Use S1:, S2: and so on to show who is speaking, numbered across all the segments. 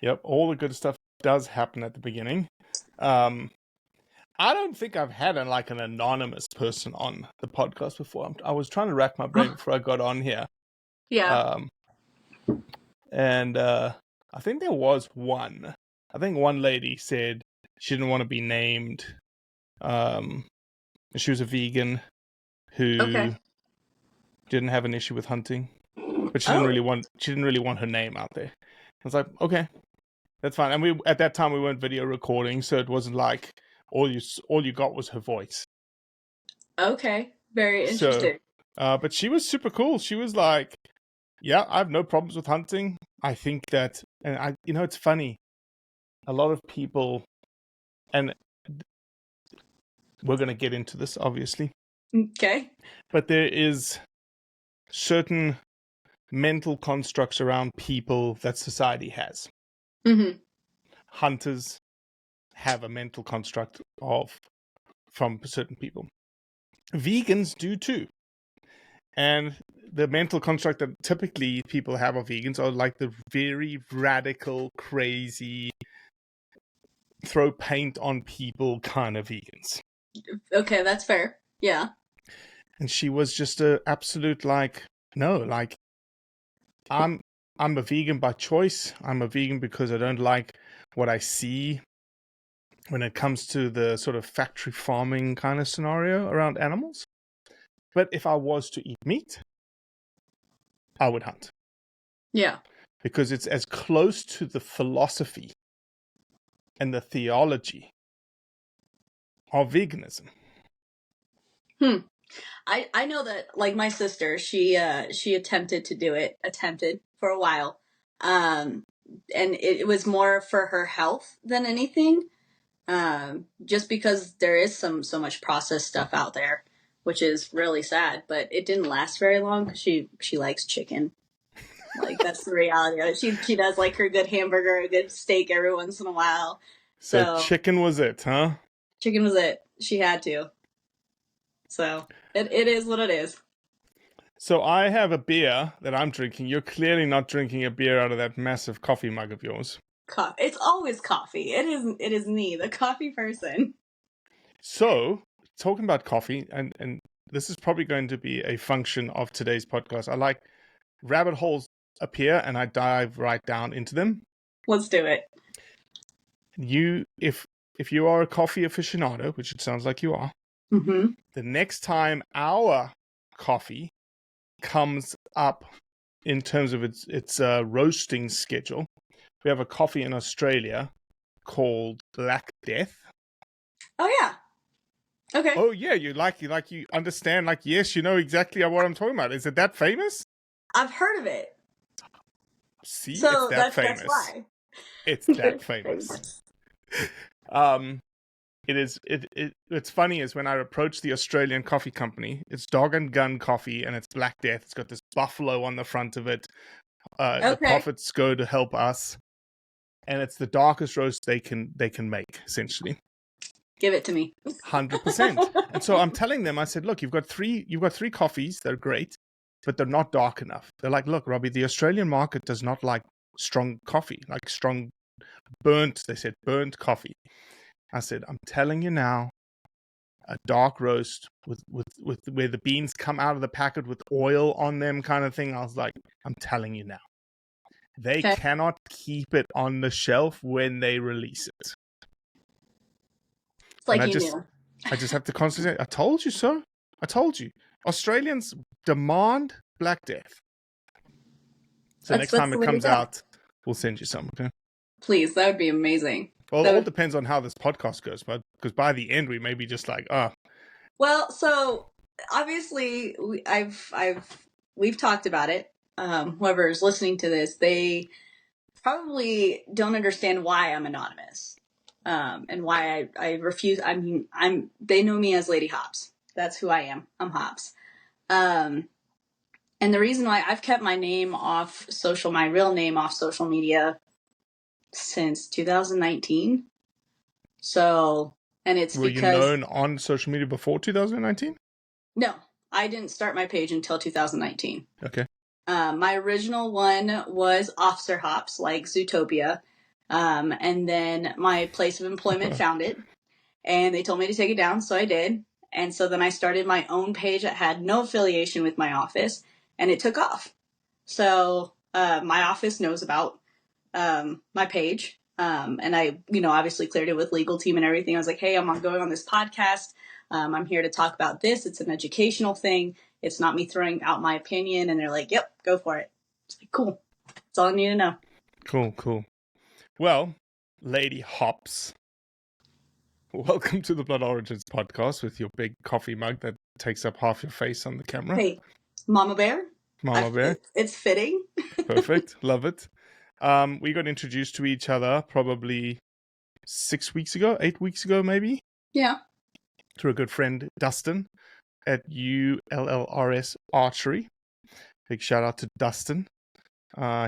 S1: Yep, all the good stuff does happen at the beginning. I don't think I've had an anonymous person on the podcast before. I was trying to rack my brain before I got on here.
S2: Yeah.
S1: And I think there was one. I think one lady said she didn't want to be named. She was a vegan who didn't have an issue with hunting, but she didn't really want her name out there. I was like, okay, that's fine. And at that time we weren't video recording, so it wasn't like all you got was her voice.
S2: Okay, very interesting.
S1: But she was super cool. She was like, yeah, I have no problems with hunting. I think that, and it's funny. A lot of people, and we're going to get into this, obviously.
S2: Okay.
S1: But there is certain mental constructs around people that society has.
S2: Mm-hmm.
S1: Hunters have a mental construct from certain people. Vegans do too. And the mental construct that typically people have of vegans are like the very radical, crazy, throw paint on people kind of vegans.
S2: Okay, that's fair. Yeah.
S1: And she was just a absolute no, I'm a vegan by choice. I'm a vegan because I don't like what I see when it comes to the sort of factory farming kind of scenario around animals. But if I was to eat meat, I would hunt.
S2: Yeah.
S1: Because it's as close to the philosophy and the theology of veganism.
S2: I know that, like, my sister, she attempted for a while. And it was more for her health than anything. Just because there is so much processed stuff out there, which is really sad, but it didn't last very long because she likes chicken. Like, that's the reality of it. She does like her good hamburger, a good steak every once in a while.
S1: So chicken was it, huh?
S2: Chicken was it. She had to. So it is what it is.
S1: So I have a beer that I'm drinking. You're clearly not drinking a beer out of that massive coffee mug of yours.
S2: It's always coffee. It is me, the coffee person.
S1: So, talking about coffee, and this is probably going to be a function of today's podcast. I like rabbit holes appear and I dive right down into them.
S2: Let's do it.
S1: If you are a coffee aficionado, which it sounds like you are,
S2: mm-hmm.
S1: The next time our coffee comes up in terms of its roasting schedule, we have a coffee in Australia called Black Death.
S2: Oh yeah. Okay.
S1: Oh yeah, you understand, yes, you know exactly what I'm talking about. Is it that famous?
S2: I've heard of it.
S1: See, so it's that famous. That's why. It's that famous. It's funny is when I approached the Australian coffee company, it's Dog and Gun Coffee and it's Black Death. It's got this buffalo on the front of it. The profits go to help us. And it's the darkest roast they can make, essentially.
S2: Give it to me.
S1: 100%. And so I'm telling them, I said, look, you've got three coffees, they're great, but they're not dark enough. They're like, look, Robbie, the Australian market does not like strong coffee, like strong burnt coffee. I said, I'm telling you now, a dark roast with where the beans come out of the packet with oil on them kind of thing. I was like, I'm telling you now. They cannot keep it on the shelf when they release it.
S2: It's like knew.
S1: I just have to constantly say, I told you so. I told you. Australians demand Black Death. So next time it comes out, we'll send you some, okay?
S2: Please, that would be amazing.
S1: Well, it all depends on how this podcast goes, but because by the end we may be just like,
S2: Well, so obviously we've talked about it. Whoever is listening to this, they probably don't understand why I'm anonymous, and why I refuse. I mean, they know me as Lady Hops. That's who I am. I'm Hops. And the reason why I've kept my name off my real name off social media since 2019. So, and it's
S1: because... Were you known on social media before 2019?
S2: No, I didn't start my page until 2019.
S1: Okay.
S2: My original one was Officer Hops, like Zootopia. And then my place of employment found it, and they told me to take it down, so I did. And so then I started my own page that had no affiliation with my office, and it took off. So my office knows about my page. And I, obviously cleared it with legal team and everything. I was like, hey, I'm going on this podcast. I'm here to talk about this. It's an educational thing. It's not me throwing out my opinion. And they're like, yep, go for it. It's like, cool. That's all I need to know.
S1: Cool. Well, Lady Hops, welcome to the Blood Origins podcast with your big coffee mug that takes up half your face on the camera.
S2: Hey, Mama Bear.
S1: Mama Bear.
S2: It's fitting.
S1: Perfect. Love it. We got introduced to each other probably 8 weeks ago, maybe.
S2: Yeah.
S1: Through a good friend, Dustin, at ULLRS Archery. Big shout out to Dustin.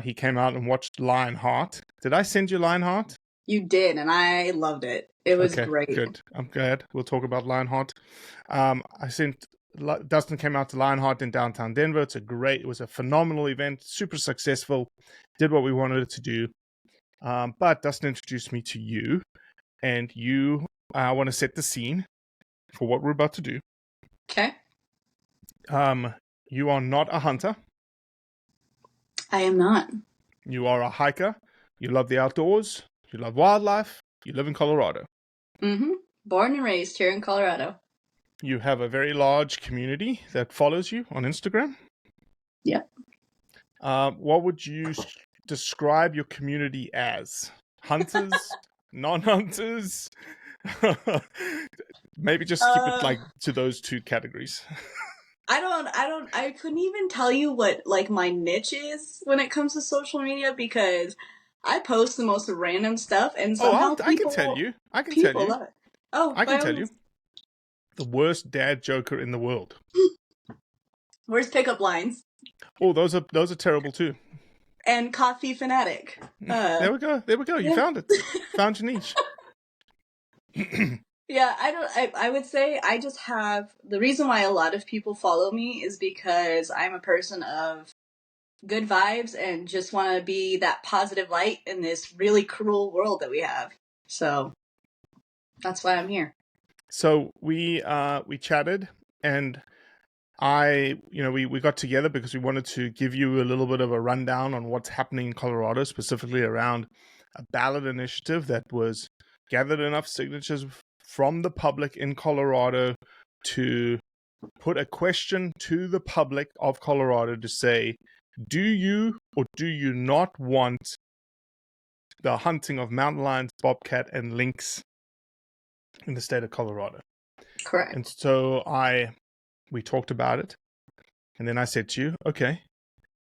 S1: He came out and watched Lionheart. Did I send you Lionheart?
S2: You did, and I loved it. It was great.
S1: Good. I'm glad. We'll talk about Lionheart. Dustin came out to Lionheart in downtown Denver. It was a phenomenal event, super successful, did what we wanted it to do. But Dustin introduced me to you, and you want to set the scene for what we're about to do.
S2: Okay.
S1: You are not a hunter.
S2: I am not.
S1: You are a hiker. You love the outdoors. You love wildlife. You live in Colorado.
S2: Mm-hmm. Born and raised here in Colorado.
S1: You have a very large community that follows you on Instagram.
S2: Yep.
S1: What would you describe your community as? Hunters? Non-hunters? Maybe just keep it like to those two categories.
S2: I couldn't even tell you what like my niche is when it comes to social media, because I post the most random stuff and somehow
S1: I can tell you. I can tell you.
S2: Love it. Oh,
S1: I can tell you. The worst dad joker in the world.
S2: Where's pickup lines?
S1: Oh, those are terrible too.
S2: And coffee fanatic.
S1: There we go. You found it. Found your niche.
S2: Yeah, I would say I just have, the reason why a lot of people follow me is because I'm a person of good vibes and just want to be that positive light in this really cruel world that we have. So that's why I'm here.
S1: So we chatted, and we got together because we wanted to give you a little bit of a rundown on what's happening in Colorado, specifically around a ballot initiative that was gathered enough signatures from the public in Colorado to put a question to the public of Colorado to say, do you or do you not want the hunting of mountain lions, bobcat, and lynx in the state of Colorado?
S2: Correct.
S1: And so we talked about it, and then I said to you, okay,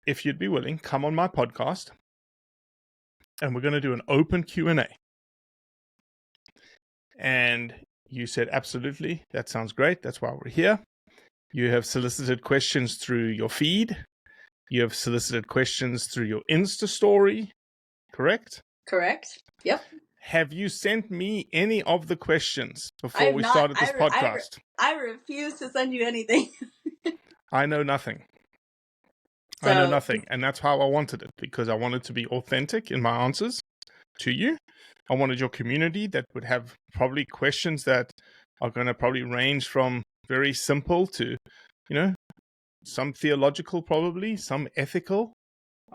S1: if you'd be willing, come on my podcast, and we're going to do an open Q&A. And you said, absolutely, that sounds great. That's why we're here. You have solicited questions through your feed. You have solicited questions through your Insta story, correct?
S2: Correct. Yep.
S1: Have you sent me any of the questions before we started this podcast?
S2: I refuse to send you anything.
S1: I know nothing. I know nothing. And that's how I wanted it, because I wanted to be authentic in my answers to you. I wanted your community that would have probably questions that are going to probably range from very simple to, some theological, probably some ethical.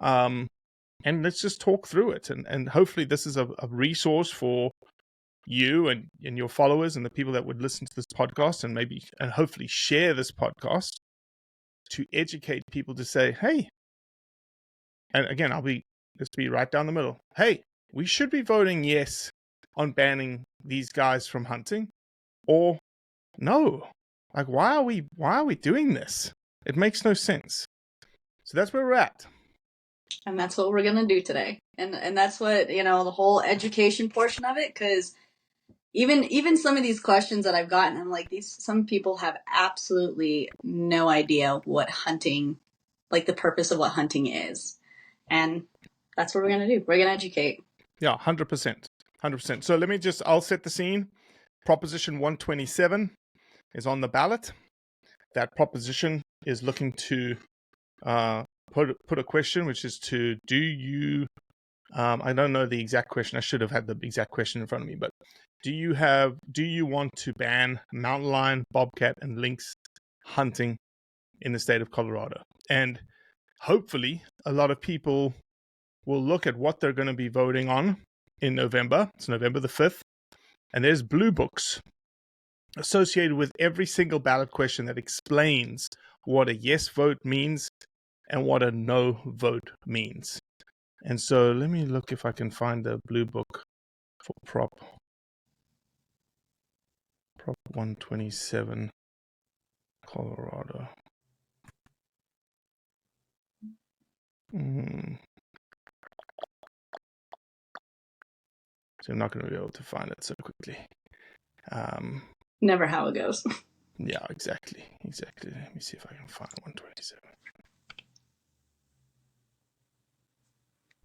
S1: And let's just talk through it. And hopefully this is a resource for you and your followers and the people that would listen to this podcast and hopefully share this podcast to educate people to say, hey, and again, let's be right down the middle. Hey, we should be voting yes on banning these guys from hunting, or no. Like, why are we doing this? It makes no sense. So that's where we're at.
S2: And that's what we're going to do today. And that's what, the whole education portion of it, because even some of these questions that I've gotten, I'm like, some people have absolutely no idea what hunting, like the purpose of what hunting is. And that's what we're going to do. We're going to educate.
S1: Yeah, 100%. 100%. So I'll set the scene. Proposition 127 is on the ballot. That proposition is looking to put a question, which is to do you, I don't know the exact question. I should have had the exact question in front of me, but do you want to ban mountain lion, bobcat, and lynx hunting in the state of Colorado? And hopefully a lot of people will look at what they're going to be voting on in November. It's November the 5th. And there's blue books associated with every single ballot question that explains what a yes vote means and what a no vote means. And so let me look if I can find the blue book for Prop 127, Colorado. So I'm not going to be able to find it so quickly.
S2: Never how it goes.
S1: Yeah, exactly. Let me see if I can find 127.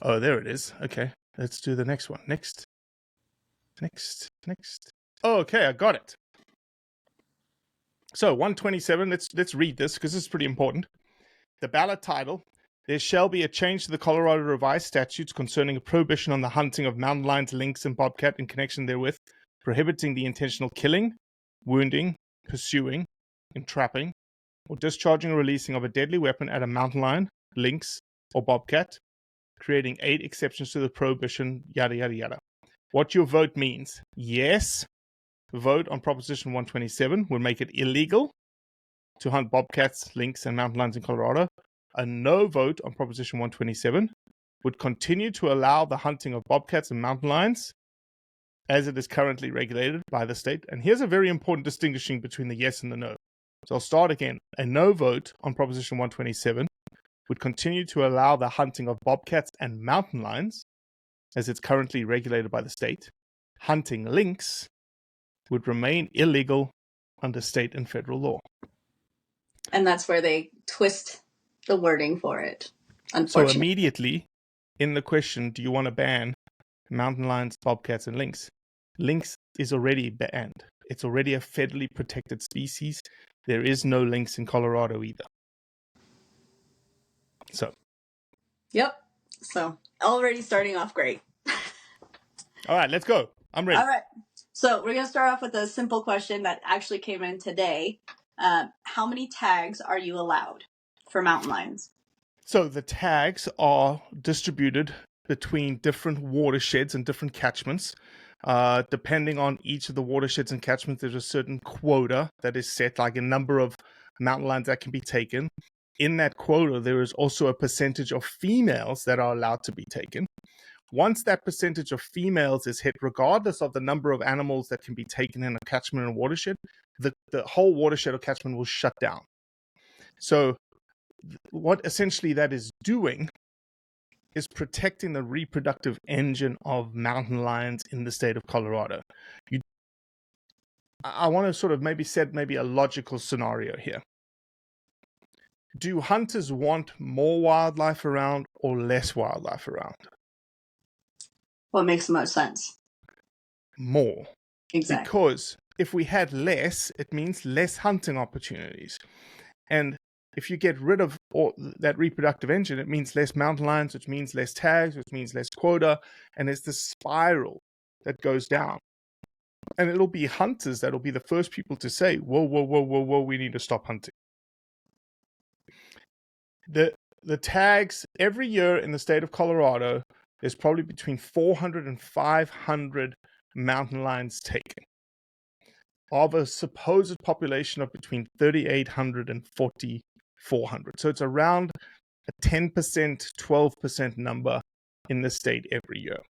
S1: Oh, there it is. Okay, let's do the next one. Next. Oh, okay, I got it. So 127, let's read this because this is pretty important. The ballot title: there shall be a change to the Colorado revised statutes concerning a prohibition on the hunting of mountain lions, lynx, and bobcat in connection therewith, prohibiting the intentional killing, wounding, pursuing, entrapping, or discharging or releasing of a deadly weapon at a mountain lion, lynx, or bobcat, creating 8 exceptions to the prohibition, yada, yada, yada. What your vote means: yes, vote on Proposition 127 would make it illegal to hunt bobcats, lynx, and mountain lions in Colorado. A no vote on Proposition 127 would continue to allow the hunting of bobcats and mountain lions as it is currently regulated by the state. And here's a very important distinguishing between the yes and the no. So I'll start again. A no vote on Proposition 127 would continue to allow the hunting of bobcats and mountain lions as it's currently regulated by the state. Hunting lynx would remain illegal under state and federal law. And
S2: that's where they twist the wording for it,
S1: unfortunately. So immediately in the question, do you want to ban mountain lions, bobcats, and lynx? Lynx is already banned. It's already a federally protected species. There is no lynx in Colorado either. So.
S2: Yep. So already starting off great.
S1: All right, let's go. I'm ready.
S2: All right. So we're going to start off with a simple question that actually came in today. How many tags are you allowed for mountain lions?
S1: So the tags are distributed between different watersheds and different catchments. Depending on each of the watersheds and catchments, there's a certain quota that is set, like a number of mountain lions that can be taken. In that quota, there is also a percentage of females that are allowed to be taken. Once that percentage of females is hit, regardless of the number of animals that can be taken in a catchment and watershed, the whole watershed or catchment will shut down. So what essentially that is doing is protecting the reproductive engine of mountain lions in the state of Colorado. I want to sort of set a logical scenario here. Do hunters want more wildlife around or less wildlife around?
S2: What makes the most sense?
S1: More.
S2: Exactly.
S1: Because if we had less, it means less hunting opportunities. And if you get rid of that reproductive engine, it means less mountain lions, which means less tags, which means less quota. And it's the spiral that goes down. And it'll be hunters that'll be the first people to say, whoa, we need to stop hunting. The tags every year in the state of Colorado, there's probably between 400 and 500 mountain lions taken of a supposed population of between 3,800 and 4,400. So it's around a 10%, 12% number in the state every year.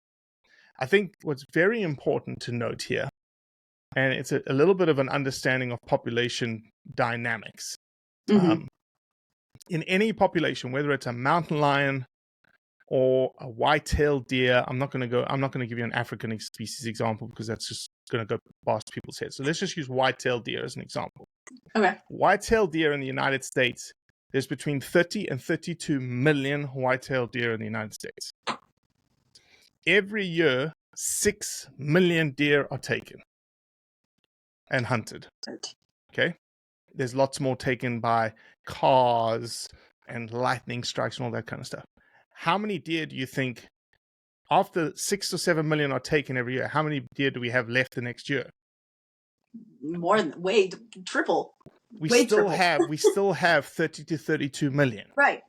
S1: I think what's very important to note here, and it's a little bit of an understanding of population dynamics. Mm-hmm. In any population, whether it's a mountain lion or a white-tailed deer, I'm not going to give you an African species example because that's just going to go past people's heads. So let's just use white-tailed deer as an example.
S2: Okay.
S1: White-tailed deer in the United States, there's between 30 and 32 million white-tailed deer in the United States. Every year, 6 million deer are taken and hunted. Okay? There's lots more taken by cars, and lightning strikes and all that kind of stuff. How many deer do you think, after 6 or 7 million are taken every year, how many deer do we have left the next year?
S2: More than triple.
S1: We
S2: Way
S1: still
S2: triple.
S1: have 30 to 32 million.
S2: Right.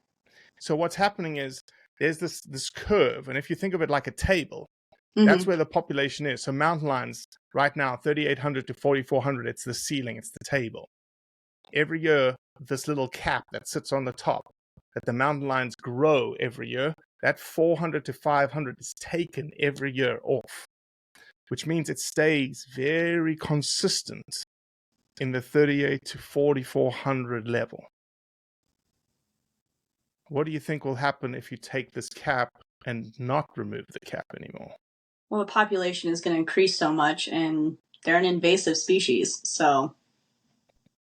S1: So what's happening is there's this curve, and if you think of it like a table, that's
S2: Mm-hmm.
S1: where the population is. So mountain lions right now, 3,800 to 4,400, it's the ceiling, it's the table. Every year, this little cap that sits on the top, that the mountain lions grow every year, that 400 to 500 is taken every year off, which means it stays very consistent in the 38 to 4,400 level. What do you think will happen if you take this cap and not remove the cap anymore?
S2: Well, the population is going to increase so much, and they're an invasive species, so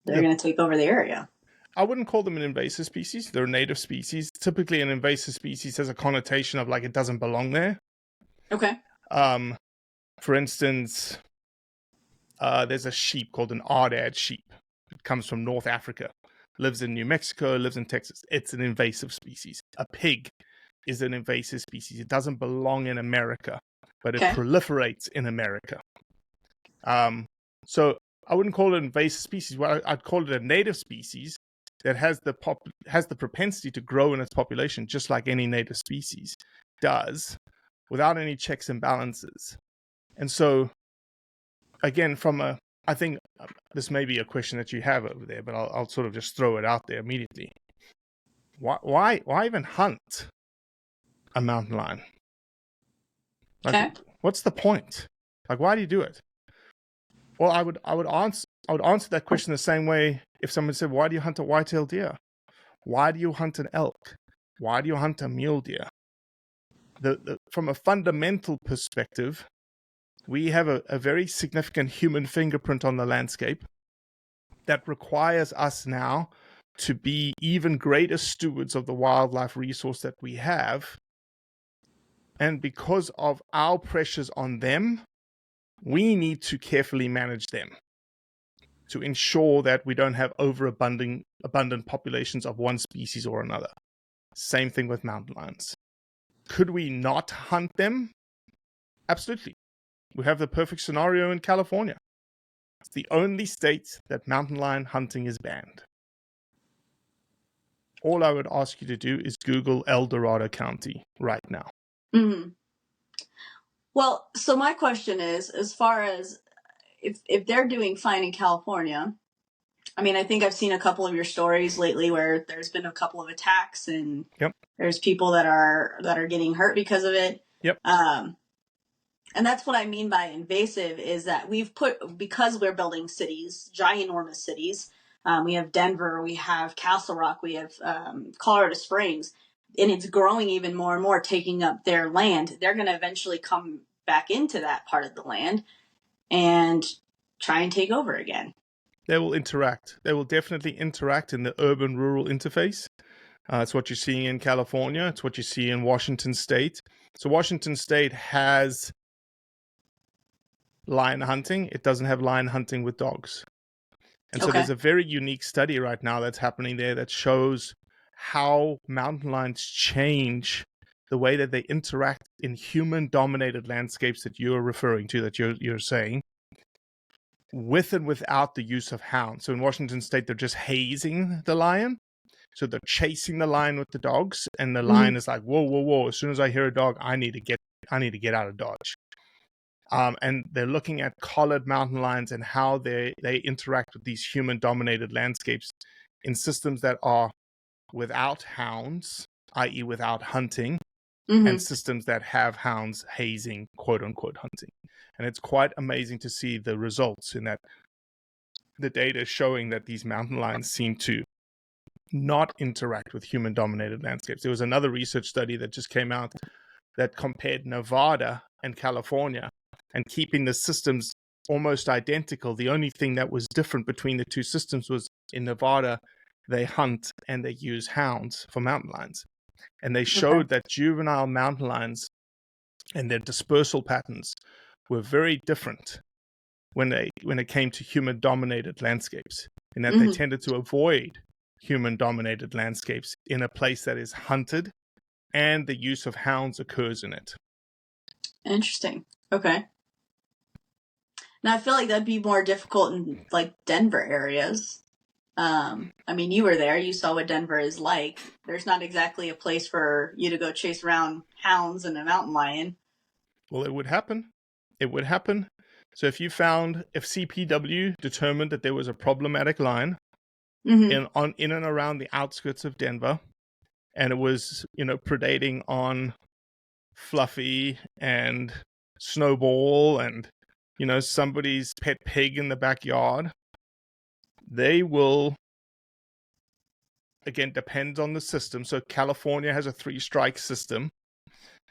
S2: they're going to take over the area.
S1: I wouldn't call them an invasive species. They're a native species. Typically, an invasive species has a connotation of like it doesn't belong there.
S2: Okay.
S1: For instance, there's a sheep called an Ardad sheep. It comes from North Africa, lives in New Mexico, lives in Texas. It's an invasive species. A pig is an invasive species. It doesn't belong in America, but it proliferates in America. So I wouldn't call it an invasive species. Well, I'd call it a native species that has the propensity to grow in its population, just like any native species does, without any checks and balances. And so, again, I think this may be a question that you have over there, but I'll sort of just throw it out there immediately. Why even hunt a mountain lion? Like, what's the point? Like, why do you do it? Well, I would answer that question the same way if someone said, why do you hunt a white-tailed deer? Why do you hunt an elk? Why do you hunt a mule deer? From a fundamental perspective, we have a very significant human fingerprint on the landscape that requires us now to be even greater stewards of the wildlife resource that we have. And because of our pressures on them, we need to carefully manage them to ensure that we don't have abundant populations of one species or another. Same thing with mountain lions. Could we not hunt them? Absolutely. We have the perfect scenario in California. It's the only state that mountain lion hunting is banned. All I would ask you to do is Google El Dorado County right now.
S2: Mm-hmm. Well, so my question is, as far as if they're doing fine in California, I mean, I think I've seen a couple of your stories lately where there's been a couple of attacks and there's people that are getting hurt because of it.
S1: Yep.
S2: And that's what I mean by invasive is that because we're building cities, ginormous cities. We have Denver, we have Castle Rock, we have Colorado Springs, and it's growing even more and more, taking up their land. They're going to eventually come back into that part of the land and try and take over again.
S1: They will interact. They will definitely interact in the urban-rural interface. It's what you're seeing in California. It's what you see in Washington State. So Washington State has lion hunting. It doesn't have lion hunting with dogs. And so there's a very unique study right now that's happening there that shows how mountain lions change the way that they interact in human-dominated landscapes that you're referring to, that you're saying, with and without the use of hounds. So in Washington State, they're just hazing the lion. So they're chasing the lion with the dogs, and the lion is like, whoa, whoa, whoa. As soon as I hear a dog, I need to get out of Dodge. And they're looking at collared mountain lions and how they interact with these human-dominated landscapes in systems that are without hounds, i.e. without hunting, and systems that have hounds hazing, quote-unquote, hunting. And it's quite amazing to see the results in that the data is showing that these mountain lions seem to not interact with human-dominated landscapes. There was another research study that just came out that compared Nevada and California, and keeping the systems almost identical. The only thing that was different between the two systems was in Nevada, they hunt and they use hounds for mountain lions. And they showed that juvenile mountain lions and their dispersal patterns were very different when it came to human-dominated landscapes, in that they tended to avoid human-dominated landscapes in a place that is hunted and the use of hounds occurs in it.
S2: Interesting. Okay. Now I feel like that'd be more difficult in like Denver areas. I mean, you were there. You saw what Denver is like. There's not exactly a place for you to go chase around hounds and a mountain lion.
S1: Well, it would happen. It would happen. So if CPW determined that there was a problematic lion in and around the outskirts of Denver, and it was, predating on Fluffy and Snowball and, somebody's pet pig in the backyard, they will, again, depends on the system. So California has a 3-strike system.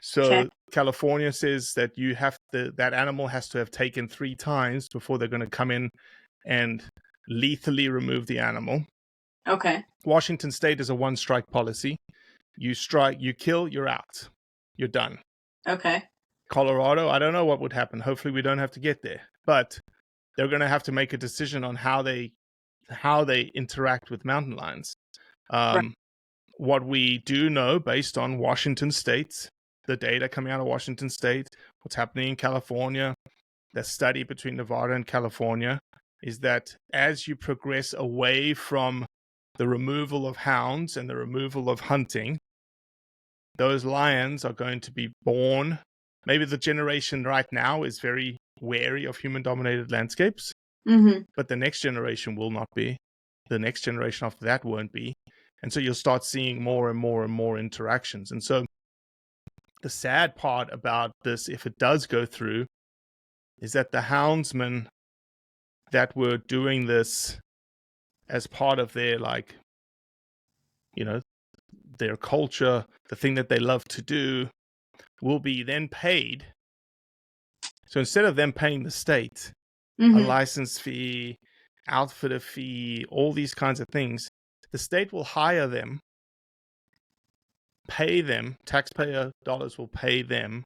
S1: So
S2: Okay.
S1: California says that that animal has to have taken 3 times before they're going to come in and lethally remove the animal.
S2: Okay.
S1: Washington State is a 1-strike policy. You strike, you kill, you're out. You're done.
S2: Okay.
S1: Colorado, I don't know what would happen. Hopefully we don't have to get there. But they're going to have to make a decision on how they interact with mountain lions.
S2: Right.
S1: What we do know, based on Washington State, the data coming out of Washington State, what's happening in California, the study between Nevada and California, is that as you progress away from the removal of hounds and the removal of hunting, those lions are going to be born. Maybe the generation right now is very wary of human-dominated landscapes, but the next generation will not be. The next generation after that won't be. And so you'll start seeing more and more and more interactions. And so the sad part about this, if it does go through, is that the houndsmen that were doing this as part of their, their culture, the thing that they love to do, will be then paid. So instead of them paying the state a license fee, outfitter fee, all these kinds of things, the state will hire them, pay them, taxpayer dollars will pay them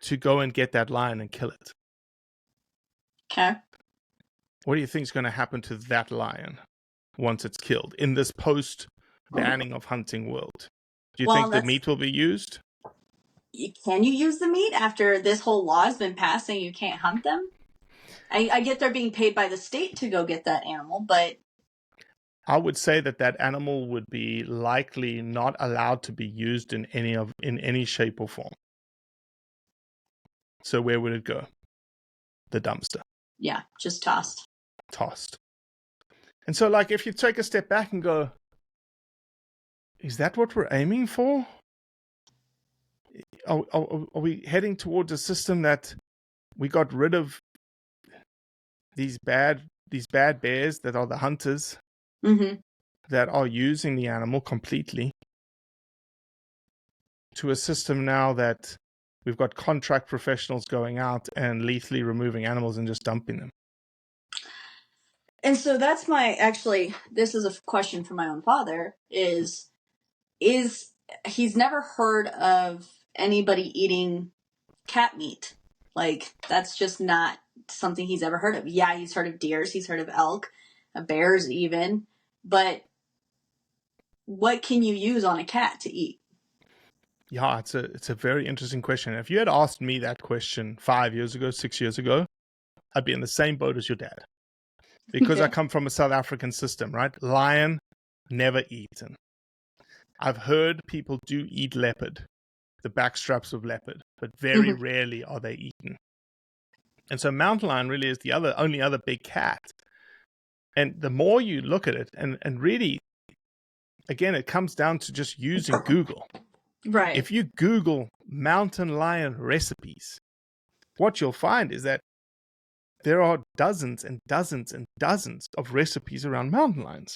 S1: to go and get that lion and kill it.
S2: Okay.
S1: What do you think is going to happen to that lion once it's killed in this post-banning of hunting world? Do you think the meat will be used?
S2: Can you use the meat after this whole law has been passed saying you can't hunt them? I get they're being paid by the state to go get that animal, but
S1: I would say that animal would be likely not allowed to be used in any shape or form. So where would it go? The dumpster.
S2: Yeah, just tossed.
S1: And so, if you take a step back and go, is that what we're aiming for? Are we heading towards a system that we got rid of these bad bears that are the hunters, that are using the animal completely, to a system now that we've got contract professionals going out and lethally removing animals and just dumping them?
S2: And so that's this is a question for my own father, is he's never heard of anybody eating cat meat. That's just not something he's ever heard of. Yeah, he's heard of deers, he's heard of elk, bears even, but what can you use on a cat to eat?
S1: Yeah, it's a very interesting question. If you had asked me that question 5 years ago, 6 years ago, I'd be in the same boat as your dad. Because I come from a South African system, right? Lion, never eaten. I've heard people do eat leopard, the backstraps of leopard, but very rarely are they eaten. And so mountain lion really is the only other big cat. And the more you look at it, and really, again, it comes down to just using Google.
S2: Right.
S1: If you Google mountain lion recipes, what you'll find is that there are dozens and dozens and dozens of recipes around mountain lions.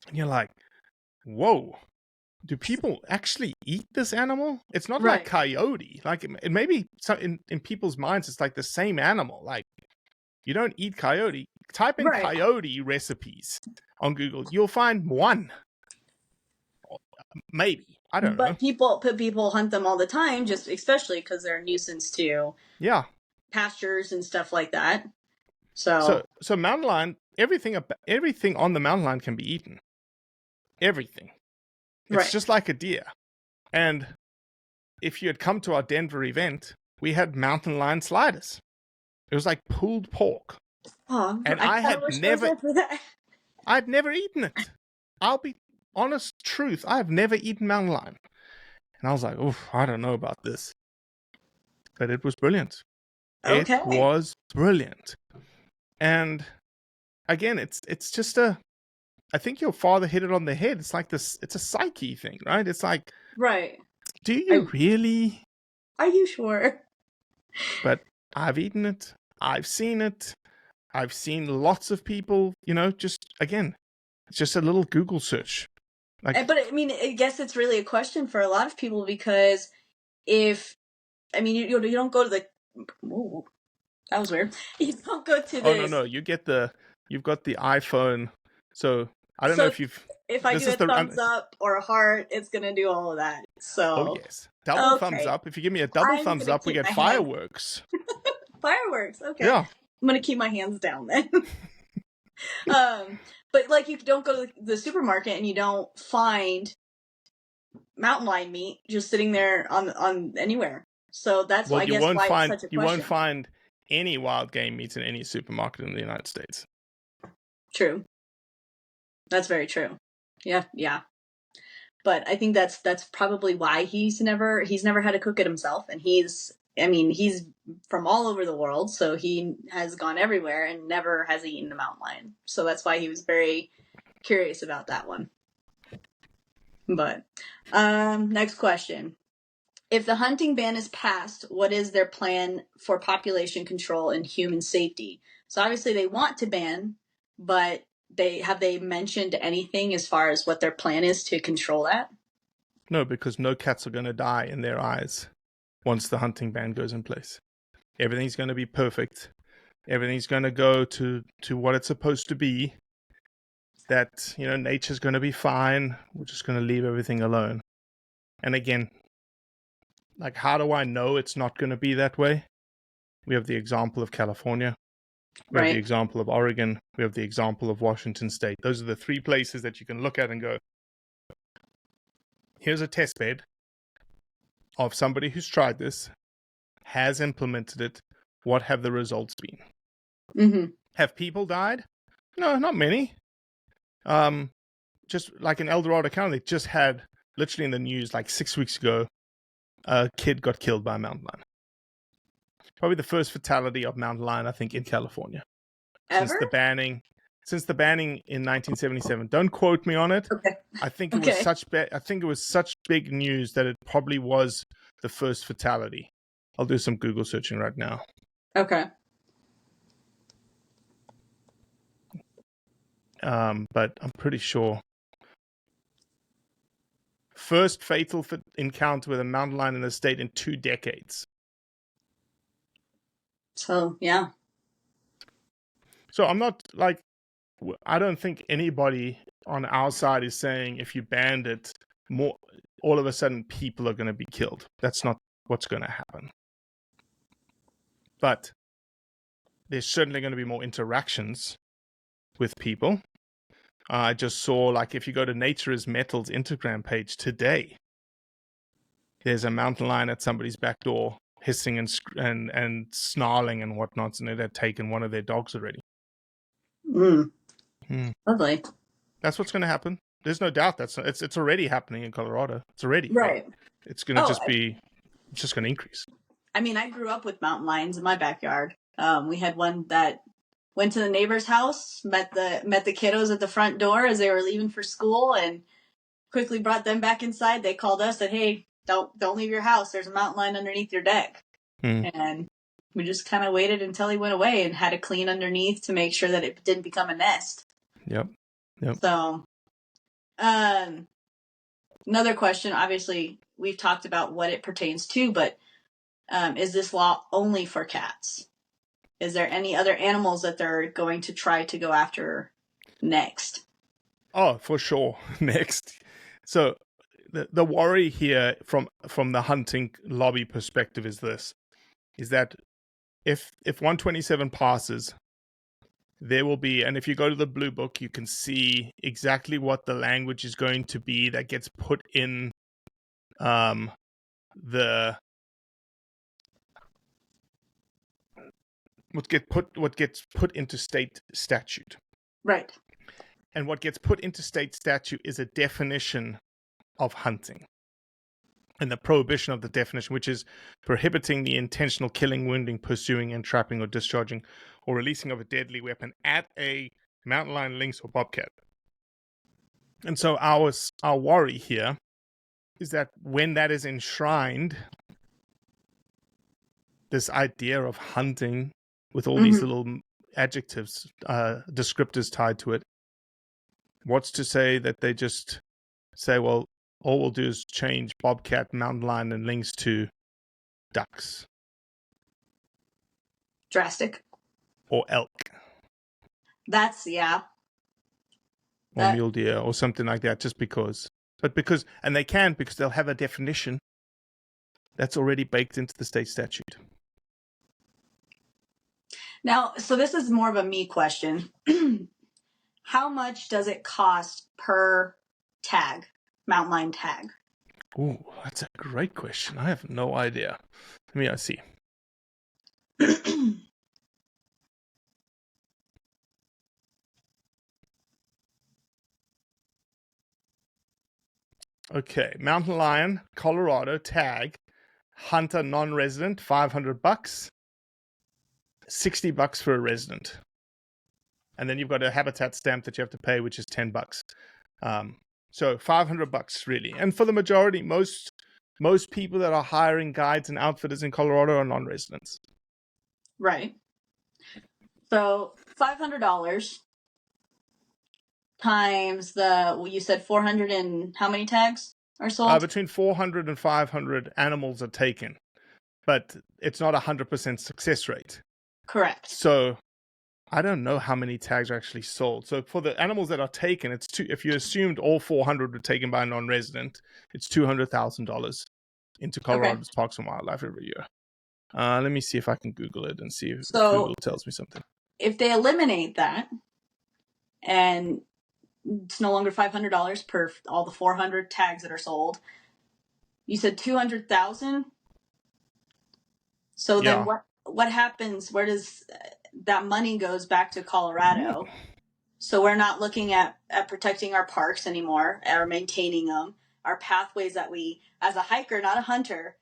S1: And you're like, whoa, do people actually eat this animal? It's not like coyote. It may be in people's minds, it's like the same animal. You don't eat coyote. Type in coyote recipes on Google. You'll find one. Maybe. I don't know.
S2: But people hunt them all the time, just especially because they're a nuisance to pastures and stuff like that. So
S1: mountain lion, everything on the mountain lion can be eaten. everything. It's
S2: Right.
S1: just like a deer. And if you had come to our Denver event, we had mountain lion sliders. It was like pulled pork.
S2: Oh,
S1: And
S2: I
S1: I
S2: kind
S1: had
S2: of wish I was
S1: never
S2: there for that.
S1: I'd never eaten it. I'll be honest truth, I've never eaten mountain lion. And I was like, oof, I don't know about this. But it was brilliant. It
S2: Okay.
S1: was brilliant. And again, it's just I think your father hit it on the head. It's like this, it's a psyche thing, right? It's like,
S2: Right.
S1: do you really?
S2: Are you sure?
S1: But I've eaten it. I've seen it. I've seen lots of people, just again, it's just a little Google search.
S2: But I mean, I guess it's really a question for a lot of people because you don't go to the. Whoa, that was weird. You don't go to
S1: Oh
S2: this.
S1: no, you've got the iPhone. So I don't know if you've.
S2: If I do a thumbs up or a heart, it's gonna do all of that. So.
S1: Oh yes, double thumbs up. If you give me a double thumbs up, we get fireworks.
S2: Fireworks. Okay.
S1: Yeah.
S2: I'm gonna keep my hands down then. But like you don't go to the supermarket and you don't find mountain lion meat just sitting there on anywhere. So that's why I guess why it's such a question.
S1: You won't find any wild game meat in any supermarket in the United States.
S2: True. That's very true. Yeah. But I think that's probably why he's never had to cook it himself, and he's from all over the world, so he has gone everywhere and never has eaten a mountain lion. So that's why he was very curious about that one. But next question. If the hunting ban is passed, what is their plan for population control and human safety? So obviously they want to ban, but have they mentioned anything as far as what their plan is to control that?
S1: No, because no cats are going to die in their eyes once the hunting ban goes in place. Everything's going to be perfect. Everything's going to go to what it's supposed to be. That, nature's going to be fine. We're just going to leave everything alone. And again, like, how do I know it's not going to be that way? We have the example of California. We have the example of Oregon. We have the example of Washington State. Those are the three places that you can look at and go, here's a test bed of somebody who's tried this, has implemented it. What have the results been?
S2: Mm-hmm.
S1: Have people died? No, not many. Just like in El Dorado County, they just had, literally in the news like 6 weeks ago, a kid got killed by a mountain lion. Probably the first fatality of mountain lion, I think, in California.
S2: Ever?
S1: Since the banning in 1977. Don't quote me on it.
S2: Okay.
S1: I think it was such big news that it probably was the first fatality. I'll do some Google searching right now.
S2: Okay.
S1: But I'm pretty sure. First fatal encounter with a mountain lion in the state in 2 decades.
S2: So, yeah.
S1: So I'm not like, I don't think anybody on our side is saying if you banned it, all of a sudden people are going to be killed. That's not what's going to happen. But there's certainly going to be more interactions with people. I just saw, like, if you go to Nature is Metal's Instagram page today, there's a mountain lion at somebody's back door hissing and snarling and whatnot, and it had taken one of their dogs already.
S2: Lovely.
S1: That's what's going to happen. There's no doubt it's already happening in Colorado. It's already
S2: right.
S1: It's going to it's just going to increase.
S2: I mean, I grew up with mountain lions in my backyard. We had one that went to the neighbor's house, met the kiddos at the front door as they were leaving for school, and quickly brought them back inside. They called us, said, "Hey, don't leave your house. There's a mountain lion underneath your deck." And we just kind of waited until he went away and had to clean underneath to make sure that it didn't become a nest.
S1: Yep.
S2: So, another question. Obviously, we've talked about what it pertains to, but is this law only for cats? Is there any other animals that they're going to try to go after next? Oh,
S1: for sure. Next. So the worry here from the hunting lobby perspective is that if 127 passes, there will be, and if you go to the blue book, you can see exactly what the language is going to be that gets put in the what gets put into state statute.
S2: Right.
S1: And what gets put into state statute is a definition of hunting. And the prohibition of the definition, which is prohibiting the intentional killing, wounding, pursuing, entrapping, or discharging, or releasing of a deadly weapon at a mountain lion, lynx, or bobcat. And so our worry here is that when that is enshrined, this idea of hunting with all these little adjectives, descriptors tied to it, what's to say that they just say, well, all we'll do is change bobcat, mountain lion, and lynx to ducks.
S2: Drastic.
S1: Or elk.
S2: That's, yeah.
S1: Or mule deer or something like that, just because. But because, and they can, because they'll have a definition that's already baked into the state statute.
S2: Now, so this is more of a me question. How much does it cost per tag, mountain lion tag?
S1: Ooh, that's a great question. I have no idea. Let me see. Okay, mountain lion, Colorado tag, hunter non-resident, $500, $60 for a resident, and then you've got a habitat stamp that you have to pay, which is $10. So $500 really, and for the majority, most people that are hiring guides and outfitters in Colorado are non-residents.
S2: Right. So $500 times you said 400 and how many tags are sold?
S1: Between 400 and 500 animals are taken, but it's not 100% success rate.
S2: Correct.
S1: So I don't know how many tags are actually sold. So for the animals that are taken, it's if you assumed all 400 were taken by a non-resident, it's $200,000 into Colorado's parks and wildlife every year. Let me see if I can Google it and see if Google tells me something.
S2: If they eliminate that and it's no longer $500 per all the 400 tags that are sold, you said 200,000. So then what happens? Where does that money goes back to Colorado? So we're not looking at protecting our parks anymore or maintaining them, our pathways that we, as a hiker, not a hunter.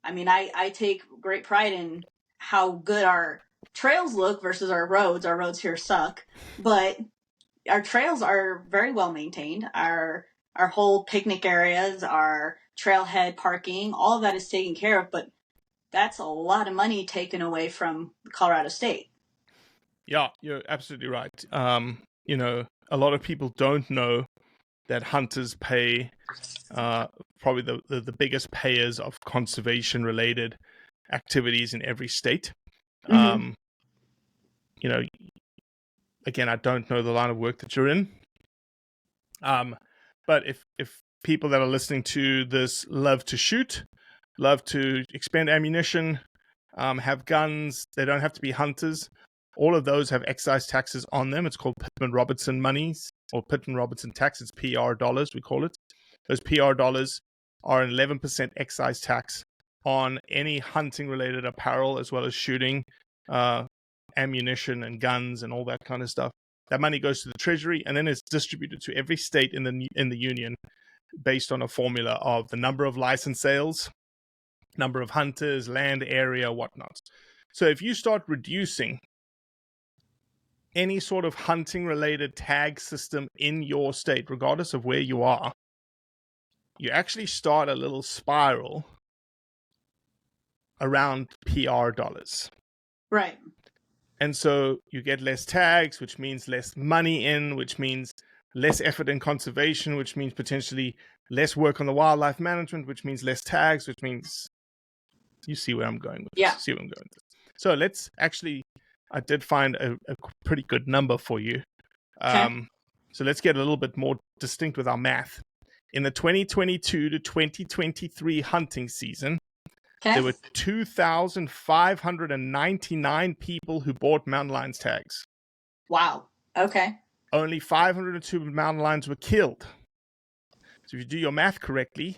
S2: I mean, I take great pride in how good our trails look versus our roads. Our roads here suck, but our trails are very well maintained. Our whole picnic areas, our trailhead parking, all of that is taken care of, but that's a lot of money taken away from Colorado State.
S1: Yeah, you're absolutely right. A lot of people don't know that hunters pay probably the biggest payers of conservation-related activities in every state. Again, I don't know the line of work that you're in. But if people that are listening to this love to shoot, love to expend ammunition, have guns, they don't have to be hunters. All of those have excise taxes on them. It's called Pittman-Robertson monies or Pittman-Robertson tax. It's PR dollars, we call it. Those PR dollars are an 11% excise tax on any hunting-related apparel as well as shooting, ammunition and guns and all that kind of stuff. That money goes to the Treasury and then it's distributed to every state in the union based on a formula of the number of license sales, number of hunters, land area, whatnot. So if you start reducing any sort of hunting related tag system in your state, regardless of where you are, you actually start a little spiral around PR dollars.
S2: Right.
S1: And so you get less tags, which means less money in, which means less effort in conservation, which means potentially less work on the wildlife management, which means less tags, which means you see where I'm going with this.
S2: Yeah.
S1: See where I'm going with this. So let's actually, I did find a pretty good number for you.
S2: Okay.
S1: So let's get a little bit more distinct with our math. In the 2022 to 2023 hunting season, there were 2,599 people who bought mountain lions tags.
S2: Wow. Okay.
S1: Only 502 mountain lions were killed. So if you do your math correctly,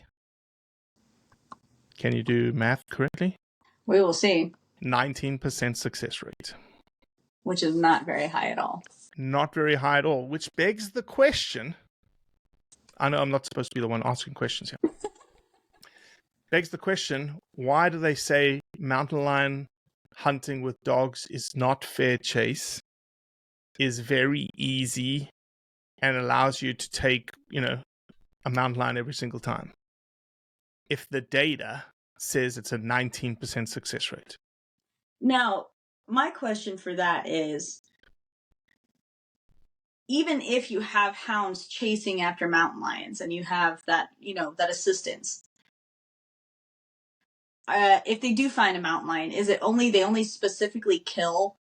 S1: can you do math correctly?
S2: We will see.
S1: 19% success rate.
S2: Which is not very high at all.
S1: Not very high at all, which begs the question. I know I'm not supposed to be the one asking questions here. Begs the question, why do they say mountain lion hunting with dogs is not fair chase, is very easy, and allows you to take, a mountain lion every single time, if the data says it's a 19% success rate?
S2: Now, my question for that is, even if you have hounds chasing after mountain lions and you have that, that assistance, if they do find a mountain lion, is it they only specifically kill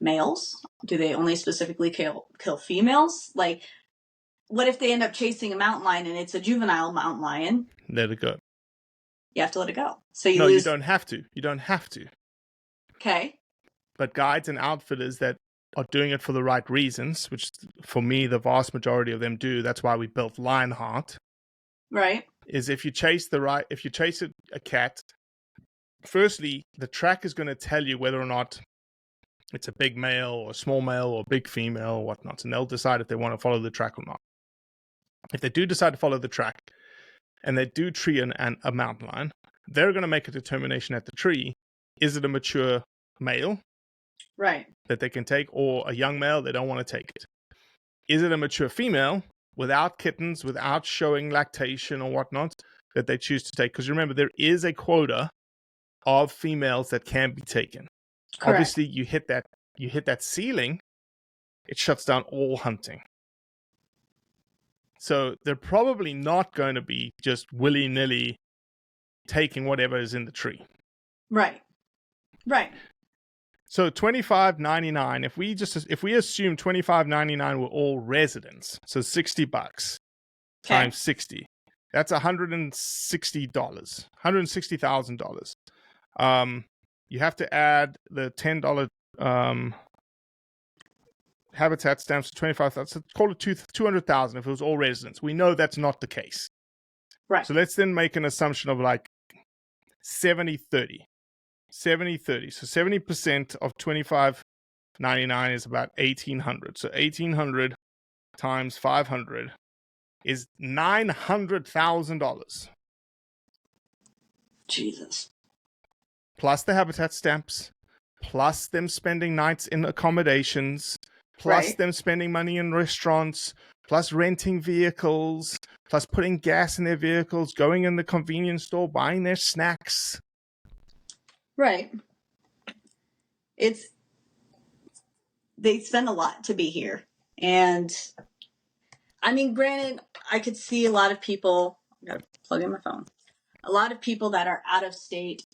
S2: males? Do they only specifically kill females? Like, what if they end up chasing a mountain lion and it's a juvenile mountain lion?
S1: Let it go.
S2: You have to let it go. So you
S1: No,
S2: lose.
S1: you don't have to. You don't have to.
S2: Okay.
S1: But guides and outfitters that are doing it for the right reasons, which for me, the vast majority of them do. That's why we built Lionheart.
S2: Right.
S1: Is if you chase a cat, firstly, the track is going to tell you whether or not it's a big male or a small male or a big female or whatnot. And they'll decide if they want to follow the track or not. If they do decide to follow the track and they do tree a mountain lion, they're going to make a determination at the tree. Is it a mature male?
S2: Right.
S1: That they can take, or a young male, they don't want to take it? Is it a mature female without kittens, without showing lactation or whatnot, that they choose to take? Because remember, there is a quota of females that can be taken. Correct. Obviously, you hit that ceiling, it shuts down all hunting. So they're probably not going to be just willy-nilly taking whatever is in the tree.
S2: Right. Right.
S1: So $25.99. If we assume $25.99 were all residents, so $60 times 60, that's $160,000. You have to add the $10 habitat stamps to 25,000. So call it 200,000 if it was all residents. We know that's not the case.
S2: Right.
S1: So let's then make an assumption of like 70-30. 70-30. So 70% of $25.99 is about $1,800. So $1,800 times 500 is $900,000.
S2: Jesus.
S1: Plus the habitat stamps, plus them spending nights in accommodations, plus them spending money in restaurants, plus renting vehicles, plus putting gas in their vehicles, going in the convenience store, buying their snacks.
S2: Right. They spend a lot to be here. And I mean, granted, I could see a lot of people, I gotta plug in my phone. A lot of people that are out of state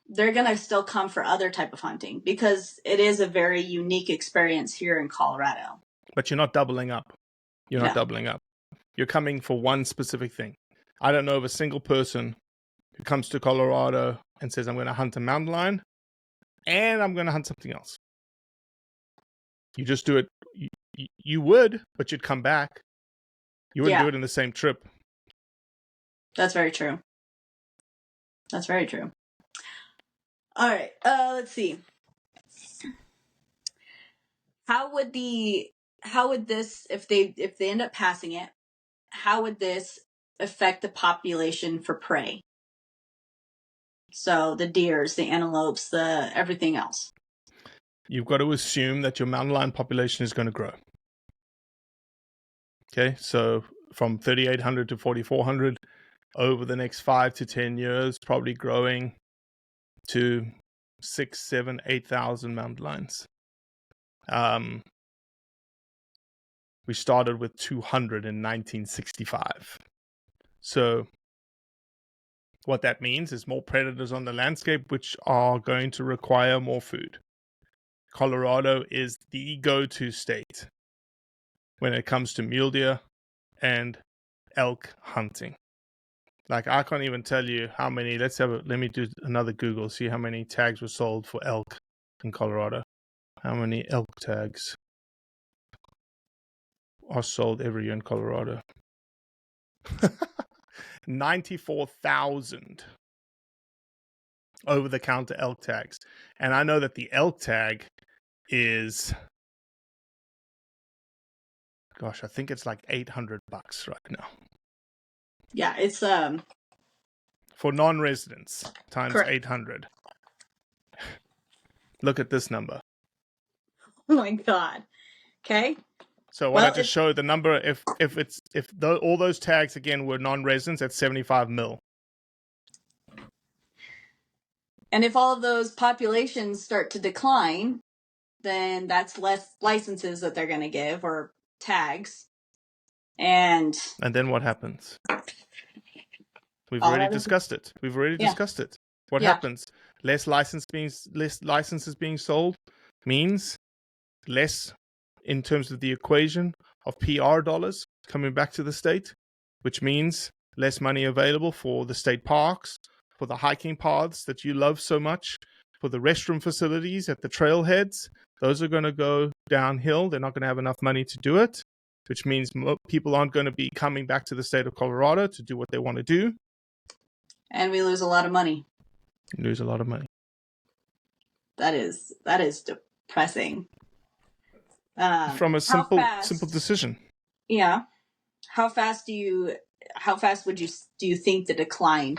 S2: they're going to still come for other type of hunting because it is a very unique experience here in Colorado.
S1: But you're not doubling up. You're not doubling up. You're coming for one specific thing. I don't know of a single person who comes to Colorado and says, I'm going to hunt a mountain lion and I'm going to hunt something else. You just do it. You would, but you'd come back. You wouldn't do it in the same trip.
S2: That's very true. That's very true. All right. Let's see. How would this, if they end up passing it, how would this affect the population for prey? So the deers, the antelopes, the everything else.
S1: You've got to assume that your mountain lion population is going to grow. Okay, so from 3,800 to 4,400 over the next 5 to 10 years, probably growing to 6, 7, 8,000 mountain lions. We started with 200 in 1965. So what that means is more predators on the landscape, which are going to require more food. Colorado is the go-to state when it comes to mule deer and elk hunting. Like, I can't even tell you how many. Let me do another Google, see how many tags were sold for elk in Colorado? How many elk tags are sold every year in Colorado? 94,000 over-the-counter elk tags. And I know that the elk tag is, gosh, I think it's like $800 right now.
S2: Yeah, it's
S1: for non-residents times
S2: correct.
S1: 800. Look at this number.
S2: Oh my God. Okay.
S1: So what I just showed, the number, if all those tags again were non-residents, that's 75 mil.
S2: And if all of those populations start to decline, then that's less licenses that they're going to give or tags. And
S1: then what happens? We've already discussed it. What happens? Less licenses being sold means less in terms of the equation of PR dollars coming back to the state, which means less money available for the state parks, for the hiking paths that you love so much, for the restroom facilities at the trailheads. Those are going to go downhill. They're not going to have enough money to do it, which means people aren't going to be coming back to the state of Colorado to do what they want to do.
S2: And we lose a lot of money.
S1: Lose a lot of money.
S2: That is depressing.
S1: From a simple decision.
S2: Yeah. How fast do you think the decline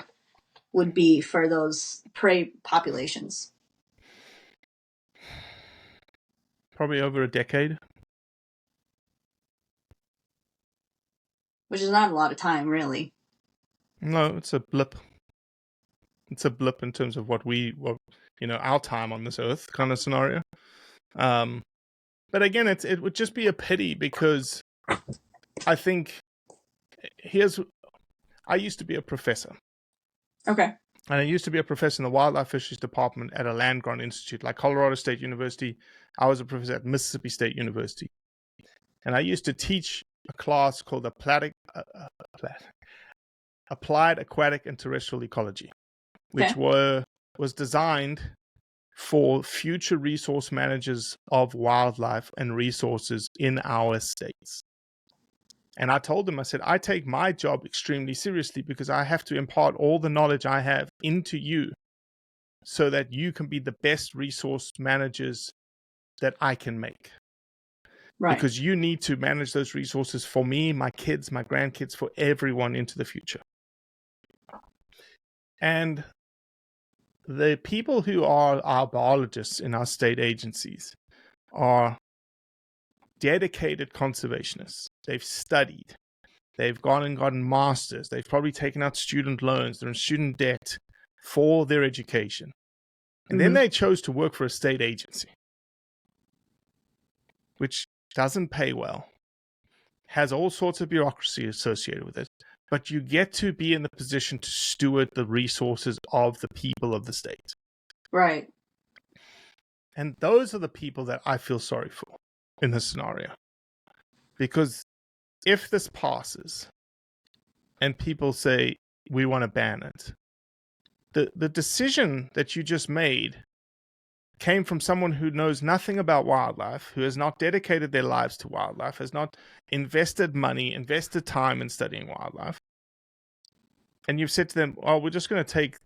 S2: would be for those prey populations?
S1: Probably over a decade.
S2: Which is not a lot of time, really.
S1: No, it's a blip. It's a blip in terms of our time on this earth kind of scenario. But again, it would just be a pity because I think I used to be a professor.
S2: Okay.
S1: And I used to be a professor in the Wildlife Fisheries Department at a land-grant institute like Colorado State University. I was a professor at Mississippi State University. And I used to teach a class called Applied Aquatic and Terrestrial Ecology, which was designed for future resource managers of wildlife and resources in our states. And I told them, I said, I take my job extremely seriously because I have to impart all the knowledge I have into you so that you can be the best resource managers that I can make. Right. Because you need to manage those resources for me, my kids, my grandkids, for everyone into the future. And the people who are our biologists in our state agencies are dedicated conservationists. They've studied. They've gone and gotten masters. They've probably taken out student loans. They're in student debt for their education. And then they chose to work for a state agency, which doesn't pay well, has all sorts of bureaucracy associated with it, but you get to be in the position to steward the resources of the people of the state.
S2: Right.
S1: And those are the people that I feel sorry for in this scenario. Because if this passes and people say, we want to ban it, the decision that you just made came from someone who knows nothing about wildlife, who has not dedicated their lives to wildlife, has not invested money, invested time in studying wildlife. And you've said to them, oh, we're just going to take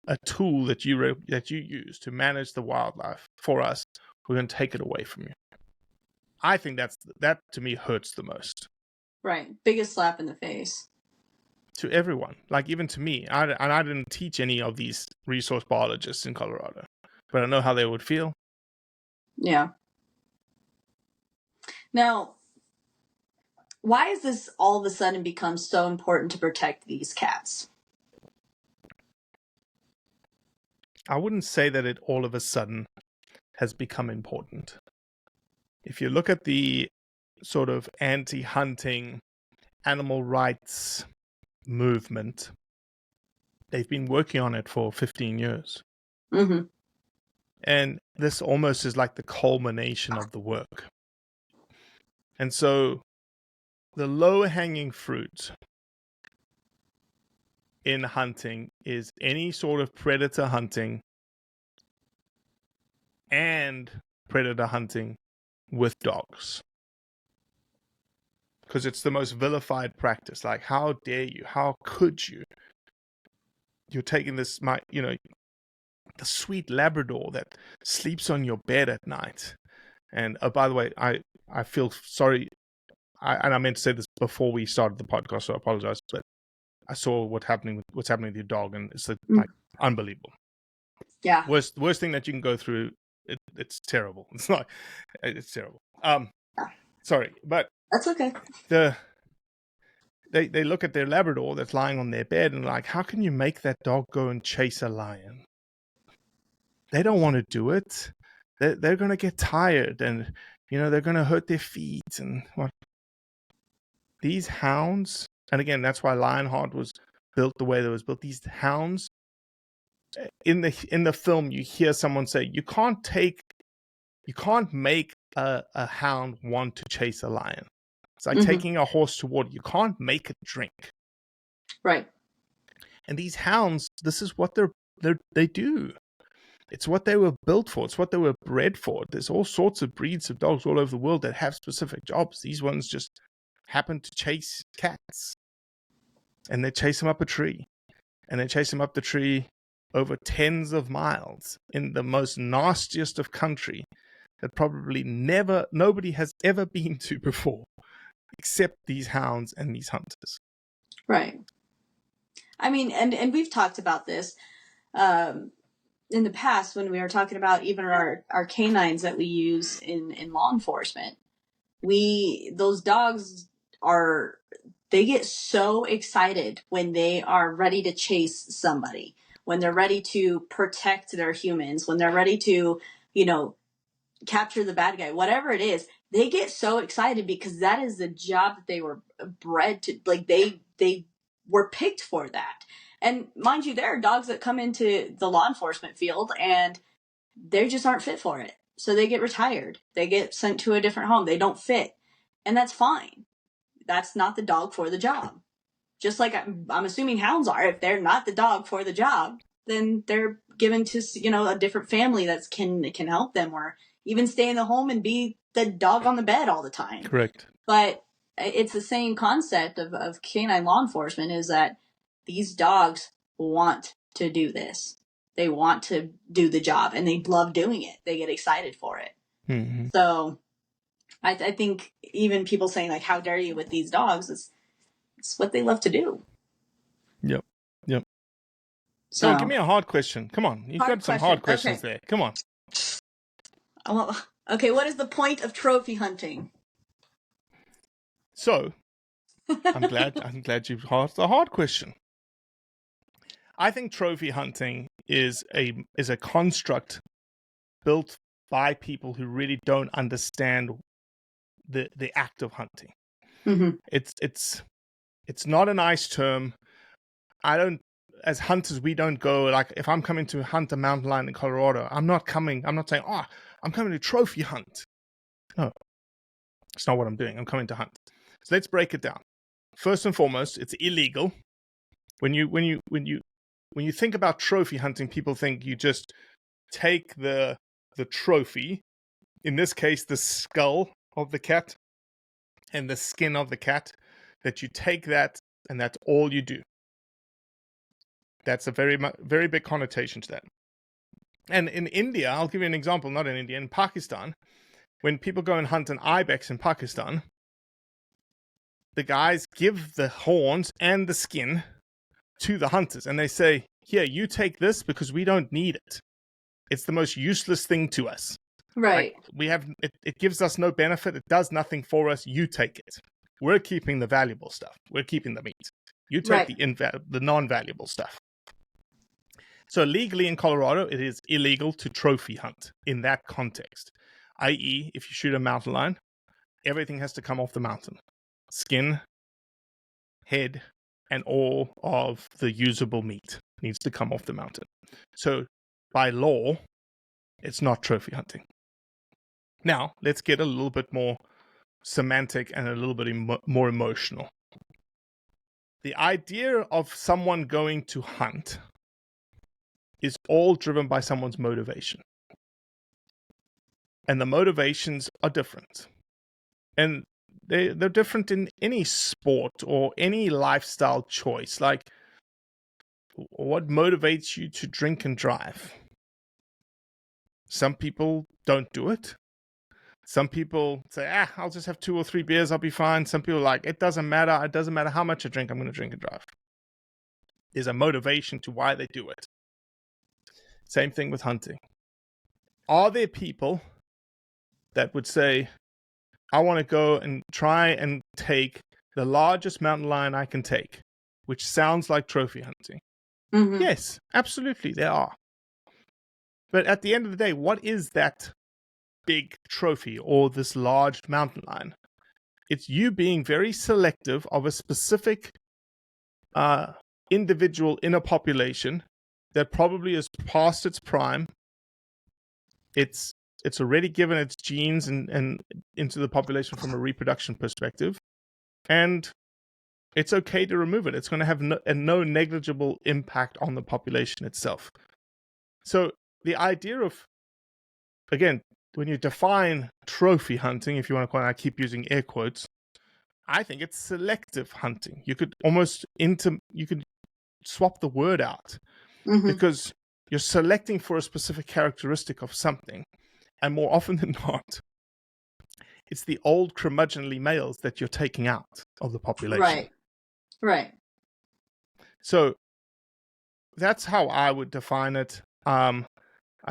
S1: a tool that you use to manage the wildlife for us. We're going to take it away from you. I think that to me hurts the most.
S2: Right. Biggest slap in the face.
S1: To everyone. Like even to me. I didn't teach any of these resource biologists in Colorado. But I know how they would feel.
S2: Yeah. Now, why has this all of a sudden become so important to protect these cats?
S1: I wouldn't say that it all of a sudden has become important. If you look at the sort of anti-hunting animal rights movement, they've been working on it for 15 years.
S2: Mm-hmm.
S1: And this almost is like the culmination of the work. And so the low-hanging fruit in hunting is any sort of predator hunting, and predator hunting with dogs. Because it's the most vilified practice. Like, how dare you? How could you? You're taking this, the sweet Labrador that sleeps on your bed at night. And by the way, I feel sorry. And I meant to say this before we started the podcast, so I apologize. But I saw what's happening with your dog, and it's like unbelievable.
S2: Yeah.
S1: Worst thing that you can go through. It's terrible. It's terrible. Sorry, but
S2: That's okay.
S1: They look at their Labrador that's lying on their bed and like, how can you make that dog go and chase a lion? They don't want to do it. They're going to get tired, and they're going to hurt their feet and what. These hounds, and again, that's why Lionheart was built the way that it was built. These hounds, in the film, you hear someone say, you can't make a hound want to chase a lion. It's like taking a horse to water. You can't make it drink.
S2: Right.
S1: And these hounds, this is what they do. It's what they were built for. It's what they were bred for. There's all sorts of breeds of dogs all over the world that have specific jobs. These ones just happen to chase cats. And they chase them up a tree. And they chase them up the tree over tens of miles in the most nastiest of country that probably nobody has ever been to before, except these hounds and these hunters.
S2: Right. I mean, and we've talked about this in the past when we were talking about even our canines that we use in law enforcement. Those dogs they get so excited when they are ready to chase somebody, when they're ready to protect their humans, when they're ready to, capture the bad guy, whatever it is. They get so excited because that is the job that they were bred to. Like they were picked for that. And mind you, there are dogs that come into the law enforcement field and they just aren't fit for it. So they get retired. They get sent to a different home. They don't fit. And that's fine. That's not the dog for the job. Just like I'm assuming hounds are. If they're not the dog for the job, then they're given to, a different family that can help them, or even stay in the home and be the dog on the bed all the time.
S1: Correct.
S2: But it's the same concept of canine law enforcement, is that these dogs want to do this. They want to do the job and they love doing it. They get excited for it.
S1: Mm-hmm.
S2: So I think even people saying like, how dare you with these dogs, it's what they love to do.
S1: Yep.
S2: So
S1: give me a hard question. Come on. You've got some hard questions there. Come on.
S2: Okay, what is the point of trophy hunting?
S1: So, I'm glad you've asked a hard question. I think trophy hunting is a construct built by people who really don't understand the act of hunting.
S2: Mm-hmm.
S1: It's not a nice term. As hunters, we don't go, like, if I'm coming to hunt a mountain lion in Colorado, I'm not saying, I'm coming to trophy hunt. No, it's not what I'm doing. I'm coming to hunt. So let's break it down. First and foremost, it's illegal. When you think about trophy hunting, people think you just take the trophy, in this case, the skull of the cat and the skin of the cat, that you take that and that's all you do. That's a very, very big connotation to that. And in India, I'll give you an example, not in India, in Pakistan, when people go and hunt an ibex in Pakistan, the guys give the horns and the skin to the hunters. And they say, here, you take this because we don't need it. It's the most useless thing to us.
S2: Right.
S1: Like, it gives us no benefit. It does nothing for us. You take it. We're keeping the valuable stuff. We're keeping the meat. You take the non-valuable stuff. So legally in Colorado, it is illegal to trophy hunt in that context. I.e., if you shoot a mountain lion, everything has to come off the mountain. Skin, head, and all of the usable meat needs to come off the mountain. So by law, it's not trophy hunting. Now, let's get a little bit more semantic and a little bit more emotional. The idea of someone going to hunt is all driven by someone's motivation. and the motivations are different. And they're different in any sport or any lifestyle choice. Like, what motivates you to drink and drive? Some people don't do it. Some people say, I'll just have 2 or 3 beers, I'll be fine. Some people are like, it doesn't matter. It doesn't matter how much I drink, I'm going to drink and drive. There's a motivation to why they do it. Same thing with hunting. Are there people that would say, I want to go and try and take the largest mountain lion I can take, which sounds like trophy hunting?
S2: Mm-hmm.
S1: Yes, absolutely, there are. But at the end of the day, what is that big trophy or this large mountain lion? It's you being very selective of a specific individual in a population that probably is past its prime. It's already given its genes and into the population from a reproduction perspective, and it's okay to remove it. It's going to have no negligible impact on the population itself. So the idea of, again, when you define trophy hunting, if you want to call it, I keep using air quotes, I think it's selective hunting. You could almost you could swap the word out, because you're selecting for a specific characteristic of something. And more often than not, it's the old curmudgeonly males that you're taking out of the population.
S2: Right.
S1: So that's how I would define it. I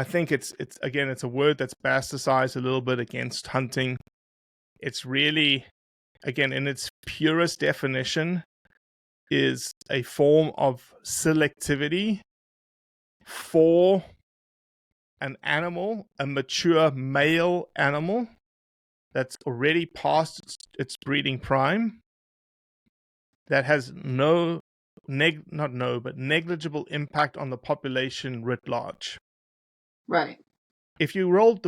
S1: think it's a word that's bastardized a little bit against hunting. It's really, again, in its purest definition, is a form of selectivity for an animal, a mature male animal that's already past its breeding prime, that has negligible impact on the population writ large.
S2: Right.
S1: If you rolled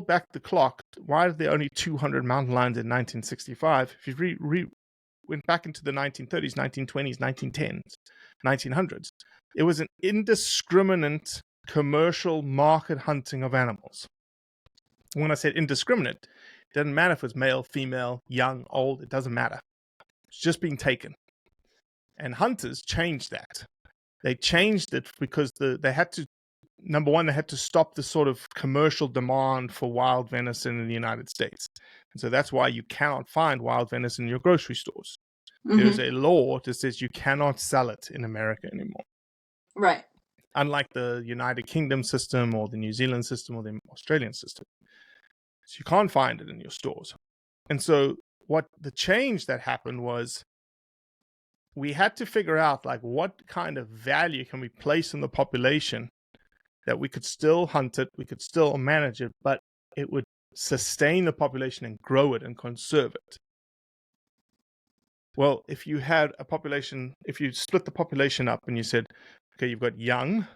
S1: back the clock, why are there only 200 mountain lions in 1965? If you went back into the 1930s, 1920s, 1910s, 1900s, it was an indiscriminate commercial market hunting of animals. When I said indiscriminate, it doesn't matter if it's male, female, young, old, it doesn't matter. It's just being taken. And hunters changed that. They changed it because they had to, number one, they had to stop the sort of commercial demand for wild venison in the United States. And so that's why you cannot find wild venison in your grocery stores. There's a law that says you cannot sell it in America anymore.
S2: Right.
S1: Unlike the United Kingdom system or the New Zealand system or the Australian system. So you can't find it in your stores. And so what the change that happened was, we had to figure out, like, what kind of value can we place in the population that we could still hunt it, we could still manage it, but it would sustain the population and grow it and conserve it. Well, if you had a population, if you split the population up and you said, okay, you've got young,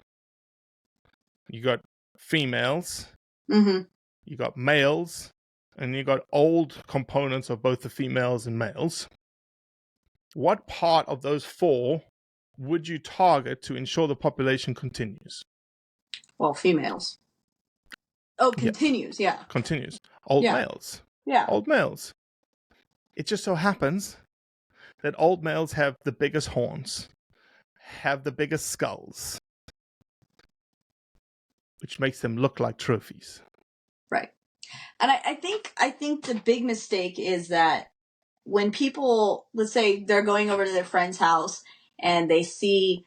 S1: you got females, you got males, and you got old components of both the females and males, what part of those four would you target to ensure the population continues?
S2: Well, females. Oh, continues, yeah.
S1: Continues. Old males.
S2: Yeah.
S1: Old males. It just so happens that old males have the biggest horns, have the biggest skulls, which makes them look like trophies.
S2: Right. And I think the big mistake is that when people, let's say they're going over to their friend's house and they see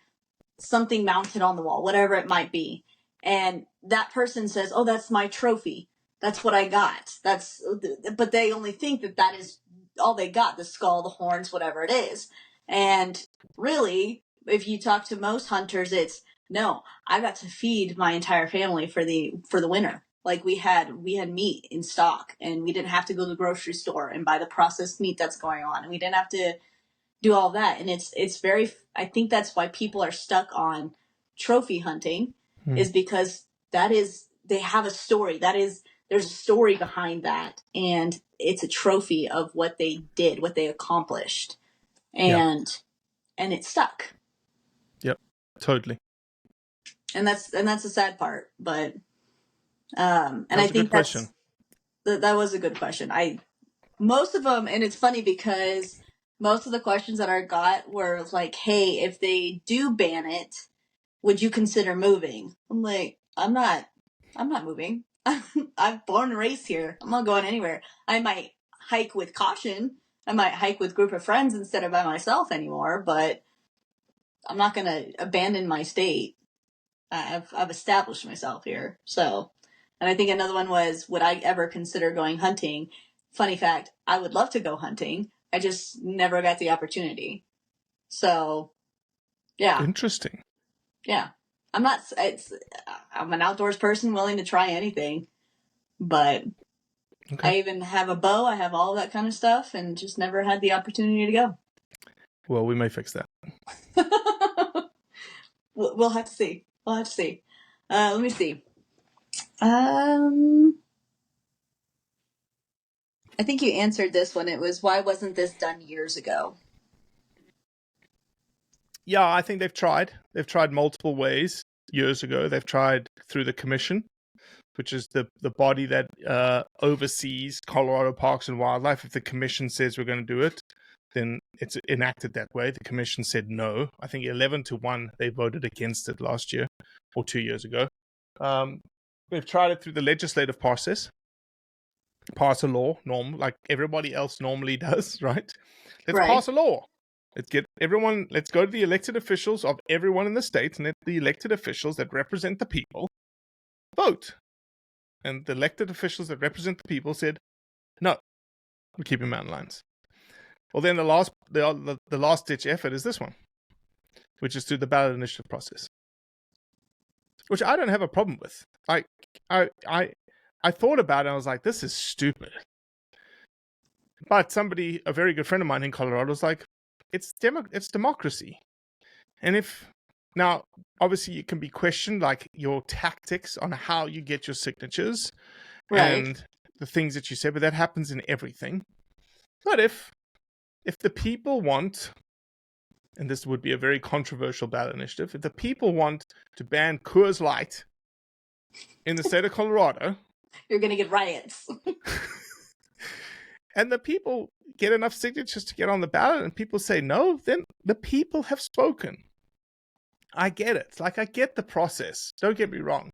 S2: something mounted on the wall, whatever it might be, and that person says, "Oh, that's my trophy. That's what I got." But they only think that is all they got, the skull, the horns, whatever it is. And really, if you talk to most hunters, it's, no, I got to feed my entire family for the winter. Like, we had meat in stock, and we didn't have to go to the grocery store and buy the processed meat that's going on. And we didn't have to do all that. And it's very, I think that's why people are stuck on trophy hunting, is because they have a story. There's a story behind that. And it's a trophy of what they did, what they accomplished. And it stuck.
S1: Yep, totally.
S2: And that's the sad part. But, and
S1: that's
S2: I think That was a good question. Most of them, and it's funny because most of the questions that I got were like, "Hey, if they do ban it, would you consider moving?" I'm like, I'm not moving. I'm born and raised here. I'm not going anywhere. I might hike with caution. I might hike with a group of friends instead of by myself anymore, but I'm not going to abandon my state. I've established myself here. So, and I think another one was, would I ever consider going hunting? Funny fact, I would love to go hunting. I just never got the opportunity. So, yeah,
S1: Interesting.
S2: yeah. I'm an outdoors person willing to try anything, but
S1: Okay.
S2: I even have a bow. I have all that kind of stuff and just never had the opportunity to go.
S1: Well, we may fix that.
S2: We'll have to see. We'll have to see. Let me see. I think you answered this one. It was, why wasn't this done years ago?
S1: Yeah, I think they've tried. They've tried multiple ways years ago. They've tried through the commission, which is the body that oversees Colorado Parks and Wildlife. If the commission says we're going to do it, then it's enacted that way. The commission said no. I think 11-1, they voted against it last year or 2 years ago. They've tried it through the legislative process, pass a law, like everybody else normally does, right? Let's pass a law. Let's go to the elected officials of everyone in the state, and let the elected officials that represent the people vote. And the elected officials that represent the people said, no, we're keeping mountain lions. Well, then the last ditch effort is this one, which is through the ballot initiative process, which I don't have a problem with. I thought about it, and I was like, this is stupid. But a very good friend of mine in Colorado, was like, it's democracy. And now, obviously, you can be questioned, like your tactics on how you get your signatures and the things that you say, but that happens in everything. But if the people want, and this would be a very controversial ballot initiative, if the people want to ban Coors Light in the state of Colorado,
S2: you're going to get riots.
S1: And the people get enough signatures to get on the ballot, and people say no, then the people have spoken. I get it. Like, I get the process. Don't get me wrong.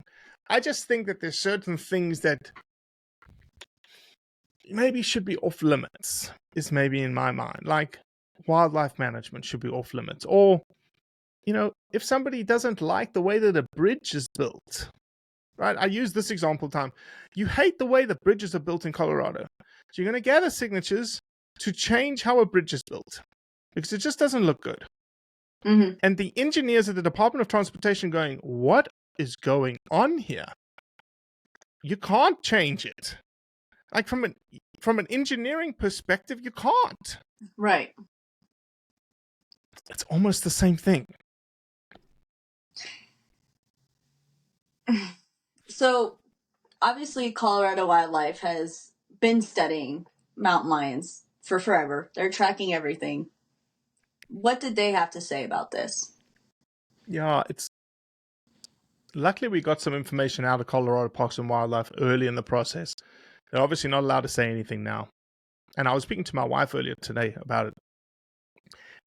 S1: I just think that there's certain things that maybe should be off limits, is maybe in my mind. Like, wildlife management should be off limits. Or, if somebody doesn't like the way that a bridge is built, right? I use this example time. You hate the way the bridges are built in Colorado. So you're going to gather signatures to change how a bridge is built, because it just doesn't look good.
S2: Mm-hmm.
S1: And the engineers at the Department of Transportation going, what is going on here? You can't change it. Like, from an engineering perspective, you can't.
S2: Right.
S1: It's almost the same thing.
S2: So, obviously, Colorado Wildlife has been studying mountain lions for forever. They're tracking everything. What did they have to say about this?
S1: Yeah, luckily we got some information out of Colorado Parks and Wildlife early in the process. They're obviously not allowed to say anything now. And I was speaking to my wife earlier today about it.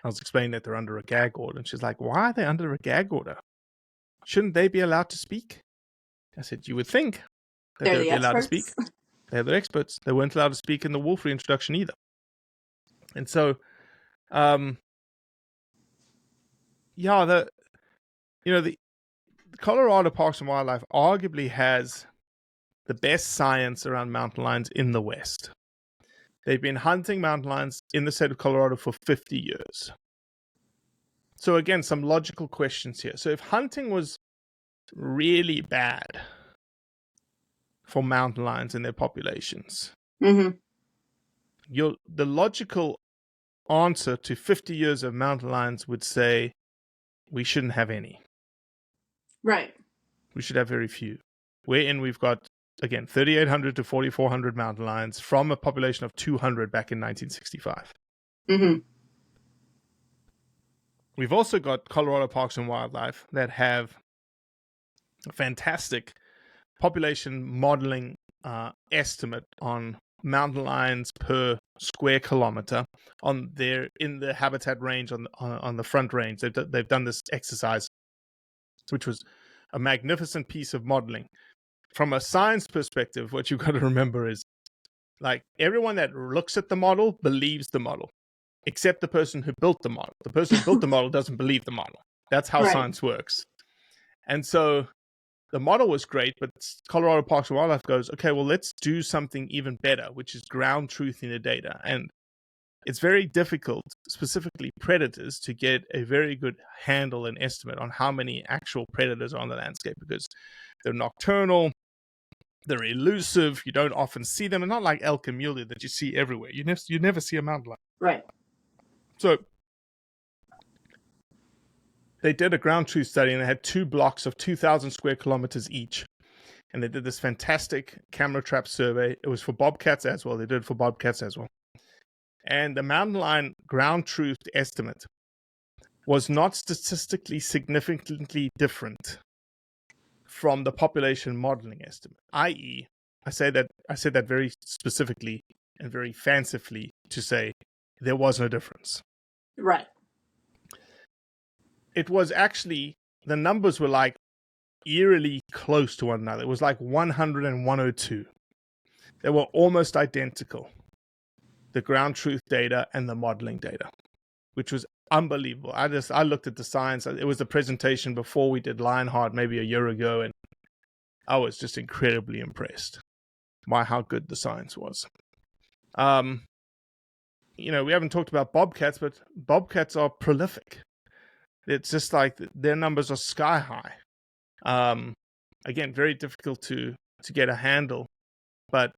S1: I was explaining that they're under a gag order, and she's like, why are they under a gag order? Shouldn't they be allowed to speak? I said, you would think that they'd be allowed to speak. They're the experts. They weren't allowed to speak in the wolf reintroduction either. And so, the Colorado Parks and Wildlife arguably has the best science around mountain lions in the West. They've been hunting mountain lions in the state of Colorado for 50 years. So again, some logical questions here. So if hunting was really bad for mountain lions and their populations,
S2: mm-hmm.
S1: the logical answer to 50 years of mountain lions would say we shouldn't have any.
S2: Right.
S1: We should have very few. Wherein we've got, again, 3,800 to 4,400 mountain lions from a population of 200 back in 1965.
S2: Mm-hmm.
S1: We've also got Colorado Parks and Wildlife that have a fantastic population modeling estimate on mountain lions per square kilometer in the habitat range on the Front Range. They've done this exercise, which was a magnificent piece of modeling. From a science perspective, what you've got to remember is, like, everyone that looks at the model believes the model, except the person who built the model. The person who built the model doesn't believe the model. That's how science works. And so the model was great, but Colorado Parks and Wildlife goes, okay, well, let's do something even better, which is ground truth in the data. And it's very difficult, specifically predators, to get a very good handle and estimate on how many actual predators are on the landscape, because they're nocturnal, they're elusive, you don't often see them, and not like elk and mule deer that you see everywhere. You never see a mountain lion.
S2: Right.
S1: So they did a ground truth study, and they had 2 blocks of 2,000 square kilometers each. And they did this fantastic camera trap survey. It was for bobcats as well. They did it for bobcats as well. And the mountain lion ground truth estimate was not statistically significantly different from the population modeling estimate, i.e., I said that very specifically and very fancifully to say there was no difference.
S2: Right.
S1: It was actually, the numbers were like eerily close to one another. It was like 100 and 102. They were almost identical, the ground truth data and the modeling data, which was unbelievable. I looked at the science. It was a presentation before we did Lionheart maybe a year ago, and I was just incredibly impressed by how good the science was. We haven't talked about bobcats, but bobcats are prolific. It's just like their numbers are sky high. Again, very difficult to get a handle, but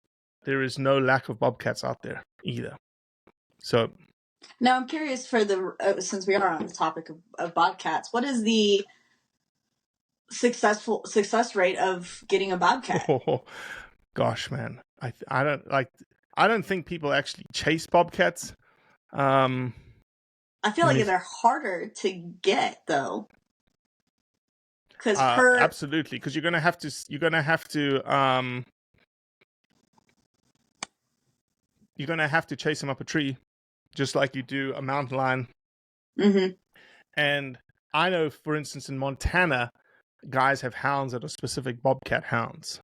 S1: there is no lack of bobcats out there either. So
S2: now I'm curious, for since we are on the topic of bobcats, what is the success rate of getting a bobcat?
S1: Oh, gosh, man, I don't think people actually chase bobcats.
S2: I feel like they're harder to get, though. Because
S1: absolutely, because you're gonna have to chase them up a tree, just like you do a mountain lion.
S2: Mm-hmm.
S1: And I know, for instance, in Montana, guys have hounds that are specific bobcat hounds.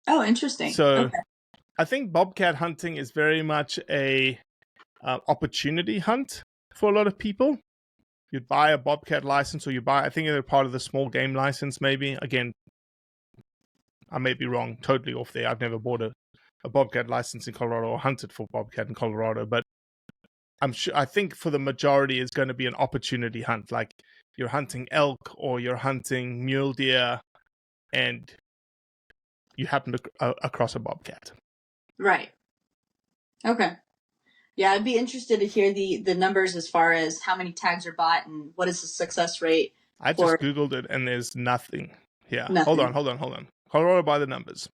S2: Oh, interesting.
S1: So okay. I think bobcat hunting is very much a opportunity hunt for a lot of people. You'd buy a bobcat license, or I think they're part of the small game license, maybe. Again, I may be wrong, totally off there. I've never bought a bobcat license in Colorado or hunted for bobcat in Colorado, but I think for the majority it's going to be an opportunity hunt. Like, you're hunting elk or you're hunting mule deer, and you happen to across a bobcat.
S2: Right. Okay. Yeah, I'd be interested to hear the numbers as far as how many tags are bought and what is the success rate.
S1: I just Googled it and there's nothing here.
S2: Nothing.
S1: Hold on. Colorado by the numbers.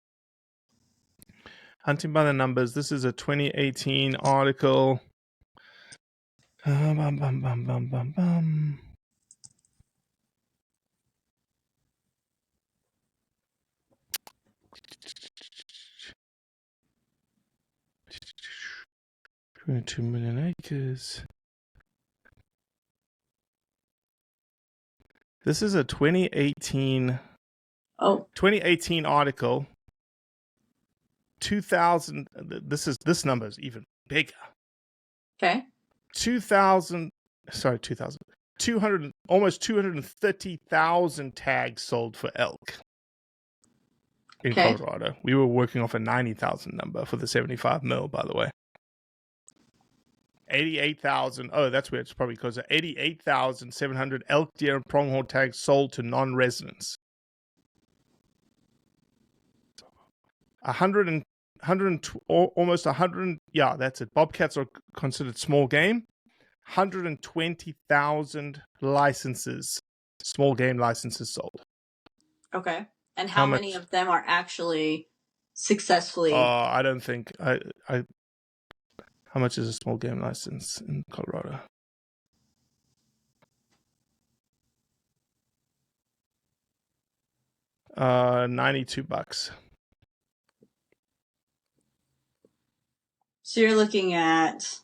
S1: Hunting by the numbers. This is a 2018 article. Bum. 22 million acres. This is a 2018 article. 2000. This number is even bigger.
S2: Okay.
S1: 200, almost 230,000 tags sold for elk in Colorado. We were working off a 90,000 number for the 75 mil, by the way. 88,000. Oh, that's weird. It's probably because of 88,700 elk, deer, and pronghorn tags sold to non-residents. almost 100. Yeah, that's it. Bobcats are considered small game. 120,000 licenses, small game licenses sold.
S2: Okay. And how many of them are actually successfully?
S1: I don't think how much is a small game license in Colorado? $92.
S2: So you're looking at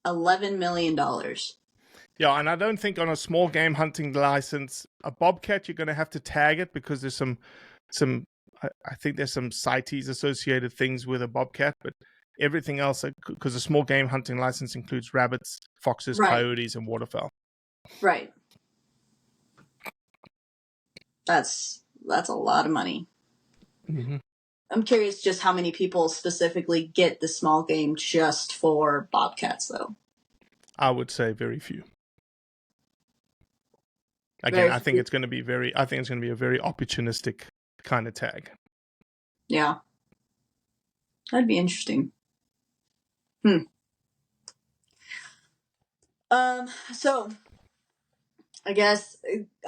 S2: $11 million.
S1: Yeah, and I don't think on a small game hunting license, a bobcat, you're going to have to tag it because there's some I think there's some CITES associated things with a bobcat, but everything else, because a small game hunting license includes rabbits, foxes,
S2: Right.
S1: coyotes, and waterfowl.
S2: Right. That's a lot of money.
S1: Mm-hmm.
S2: I'm curious just how many people specifically get the small game just for bobcats, though.
S1: I would say very few. Again, I think it's going to be a very opportunistic kind of tag.
S2: Yeah. That'd be interesting. So I guess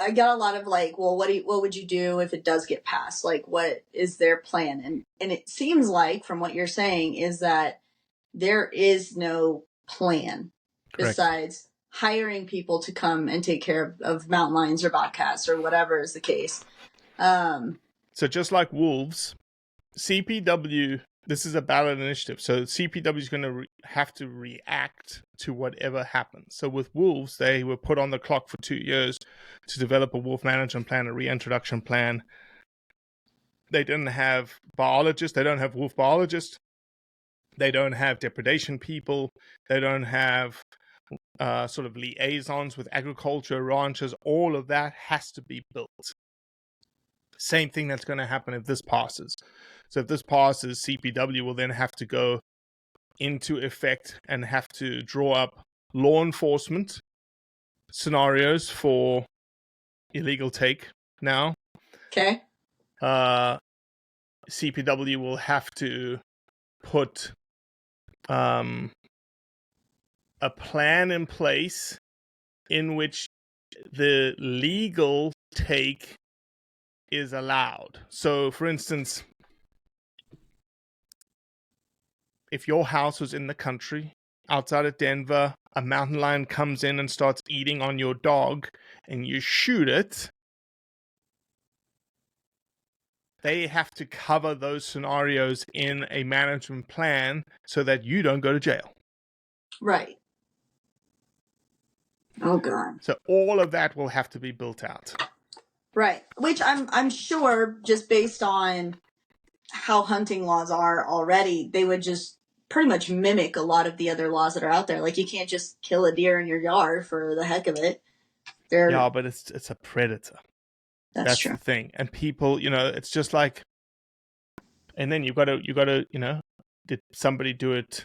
S2: I got a lot of like, well, what would you do if it does get passed? Like, what is their plan? And it seems like from what you're saying is that there is no plan.
S1: Correct.
S2: Besides hiring people to come and take care of mountain lions or bobcats or whatever is the case.
S1: So just like wolves, CPW, this is a ballot initiative. So CPW is going to have to react to whatever happens. So with wolves, they were put on the clock for 2 years to develop a wolf management plan, a reintroduction plan. They didn't have biologists. They don't have wolf biologists. They don't have depredation people. They don't have sort of liaisons with agriculture, ranchers. All of that has to be built. Same thing that's going to happen if this passes. So if this passes, CPW will then have to go into effect and have to draw up law enforcement scenarios for illegal take now.
S2: Okay.
S1: CPW will have to put a plan in place in which the legal take is allowed. So, for instance, if your house was in the country, outside of Denver, a mountain lion comes in and starts eating on your dog, and you shoot it, they have to cover those scenarios in a management plan so that you don't go to jail.
S2: Right. Oh, God.
S1: So all of that will have to be built out.
S2: Right. Which I'm sure just based on how hunting laws are already, they would just pretty much mimic a lot of the other laws that are out there. Like you can't just kill a deer in your yard for the heck of it.
S1: Yeah, but it's a predator. That's
S2: true.
S1: the thing. And people, it's just like, and then you got to, did somebody do it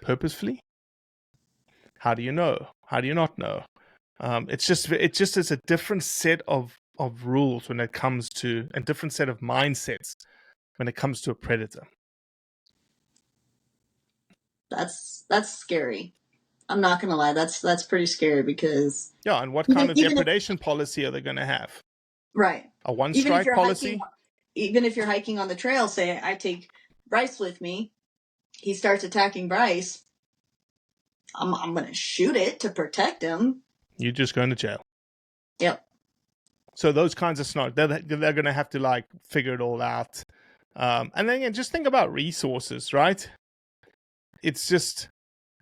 S1: purposefully? How do you know? How do you not know? It's just is a different set of rules when it comes to, a different set of mindsets when it comes to a predator.
S2: That's scary. I'm not gonna lie, that's pretty scary because
S1: and what kind of depredation policy are they going to have?
S2: Right.
S1: A one strike policy?
S2: Even if you're hiking on the trail, say I take Bryce with me, he starts attacking Bryce, I'm going to shoot it to protect him.
S1: You're just going to jail.
S2: Yep.
S1: So those kinds of scenarios, they're going to have to figure it all out. And then again, just think about resources, right? It's just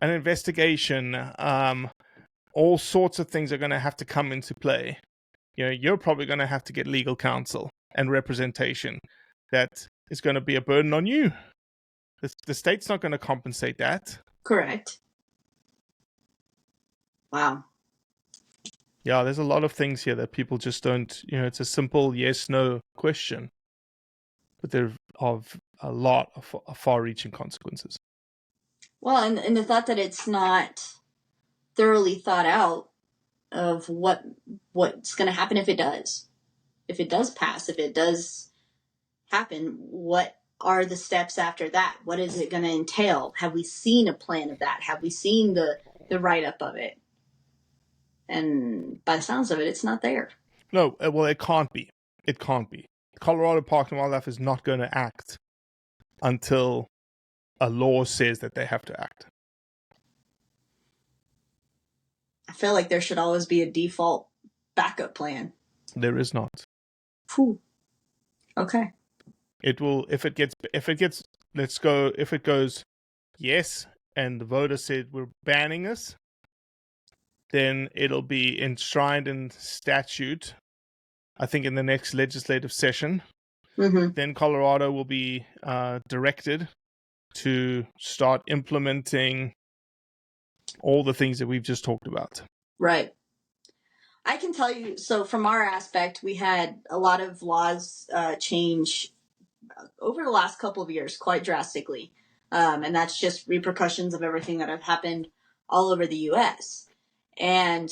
S1: an investigation. All sorts of things are going to have to come into play. You're probably going to have to get legal counsel and representation. That is going to be a burden on you. The state's not going to compensate that.
S2: Correct. Wow.
S1: Yeah, there's a lot of things here that people just don't, it's a simple yes-no question. But there are a lot of far-reaching consequences.
S2: Well, and the thought that it's not thoroughly thought out of what's going to happen if it does. If it does pass, if it does happen, what are the steps after that? What is it going to entail? Have we seen a plan of that? Have we seen the write-up of it? And by the sounds of it, it's not there.
S1: No, well, it can't be. It can't be. Colorado Parks and Wildlife is not going to act until a law says that they have to act.
S2: I feel like there should always be a default backup plan.
S1: There is not.
S2: Whew. Okay.
S1: It will if it goes yes, and the voter said we're banning this, then it'll be enshrined in statute, I think, in the next legislative session.
S2: Mm-hmm.
S1: Then Colorado will be directed to start implementing all the things that we've just talked about.
S2: Right. I can tell you, so from our aspect, we had a lot of laws change over the last couple of years quite drastically. And that's just repercussions of everything that have happened all over the U.S. And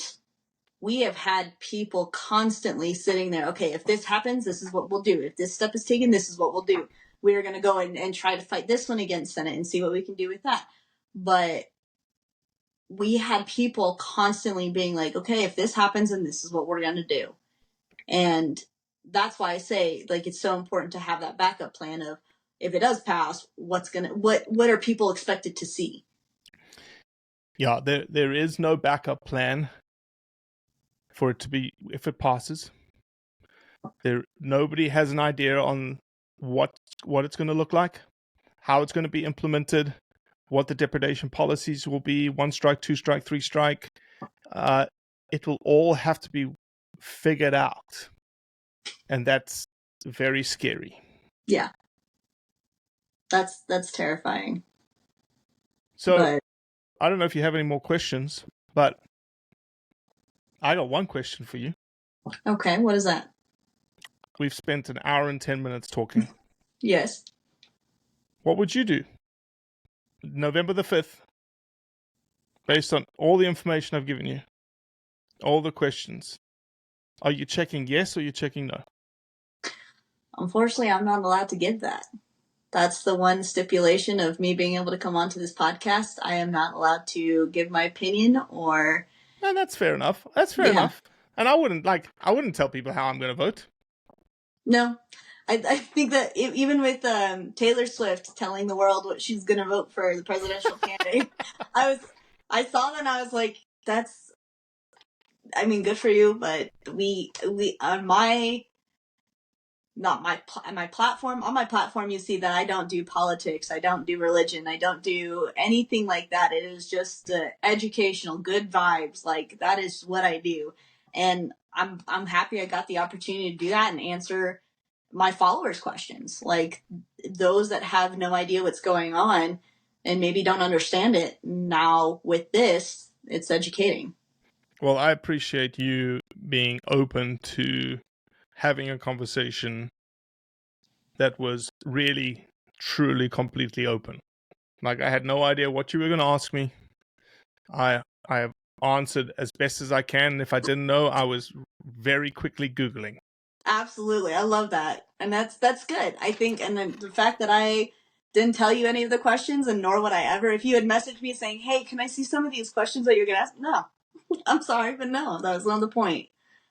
S2: we have had people constantly sitting there, okay, if this happens, this is what we'll do. If this step is taken, this is what we'll do. We're going to go and try to fight this one against Senate and see what we can do with that. But we had people constantly being like, okay, if this happens, then this is what we're going to do. And that's why I say, like, it's so important to have that backup plan of, if it does pass, what are people expected to see?
S1: Yeah, there is no backup plan for it to be, if it passes. Nobody has an idea on what it's going to look like, how it's going to be implemented, what the depredation policies will be, 1 strike, 2 strike, 3 strike. It will all have to be figured out. And that's very scary.
S2: Yeah. That's terrifying.
S1: So I don't know if you have any more questions, but I got one question for you.
S2: Okay, what is that?
S1: We've spent an hour and 10 minutes talking.
S2: Yes.
S1: What would you do November the 5th, based on all the information I've given you, all the questions? Are you checking yes or are you checking no?
S2: Unfortunately, I'm not allowed to give that. That's the one stipulation of me being able to come onto this podcast. I am not allowed to give my opinion or...
S1: No, that's fair enough. That's fair enough. And I wouldn't tell people how I'm going to vote.
S2: No. I think that even with Taylor Swift telling the world what she's going to vote for the presidential candidate, I saw that and I was like, that's, I mean, good for you, but we on my platform, on my platform, you see that I don't do politics, I don't do religion, I don't do anything like that. It is just educational, good vibes. Like, that is what I do. And I'm happy I got the opportunity to do that and answer my followers' questions. Like, those that have no idea what's going on and maybe don't understand it. Now with this, it's educating.
S1: Well, I appreciate you being open to having a conversation that was really, truly, completely open. Like, I had no idea what you were going to ask me. I have answered as best as I can. If I didn't know, I was very quickly Googling.
S2: Absolutely. I love that. And that's good. I think, and then the fact that I didn't tell you any of the questions, and nor would I ever, if you had messaged me saying, hey, can I see some of these questions that you're going to ask? No, I'm sorry, but no, that was not the point.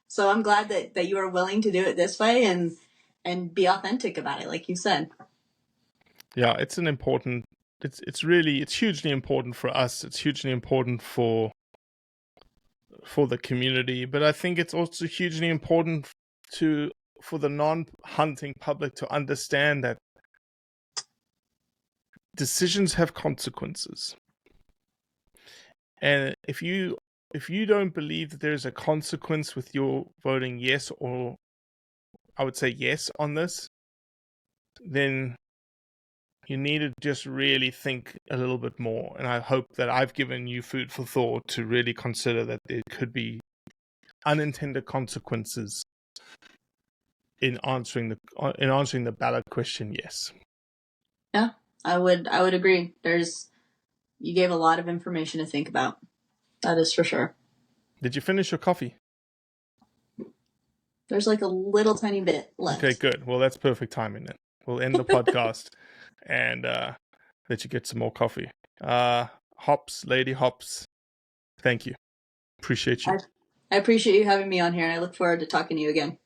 S2: So I'm glad that you are willing to do it this way and be authentic about it, like you said.
S1: Yeah, it's hugely important for us. It's hugely important for the community, but I think it's also hugely important for the non-hunting public to understand that decisions have consequences. And if you don't believe that there's a consequence with your voting yes, or I would say yes on this, then you need to just really think a little bit more. And I hope that I've given you food for thought to really consider that there could be unintended consequences in answering the ballot question yes.
S2: Yeah, I would agree. You gave a lot of information to think about. That is for sure.
S1: Did you finish your coffee?
S2: There's like a little tiny bit left.
S1: Okay, good. Well, that's perfect timing then. We'll end the podcast and let you get some more coffee. Hops, Lady Hops, thank you. Appreciate you.
S2: I appreciate you having me on here, and I look forward to talking to you again.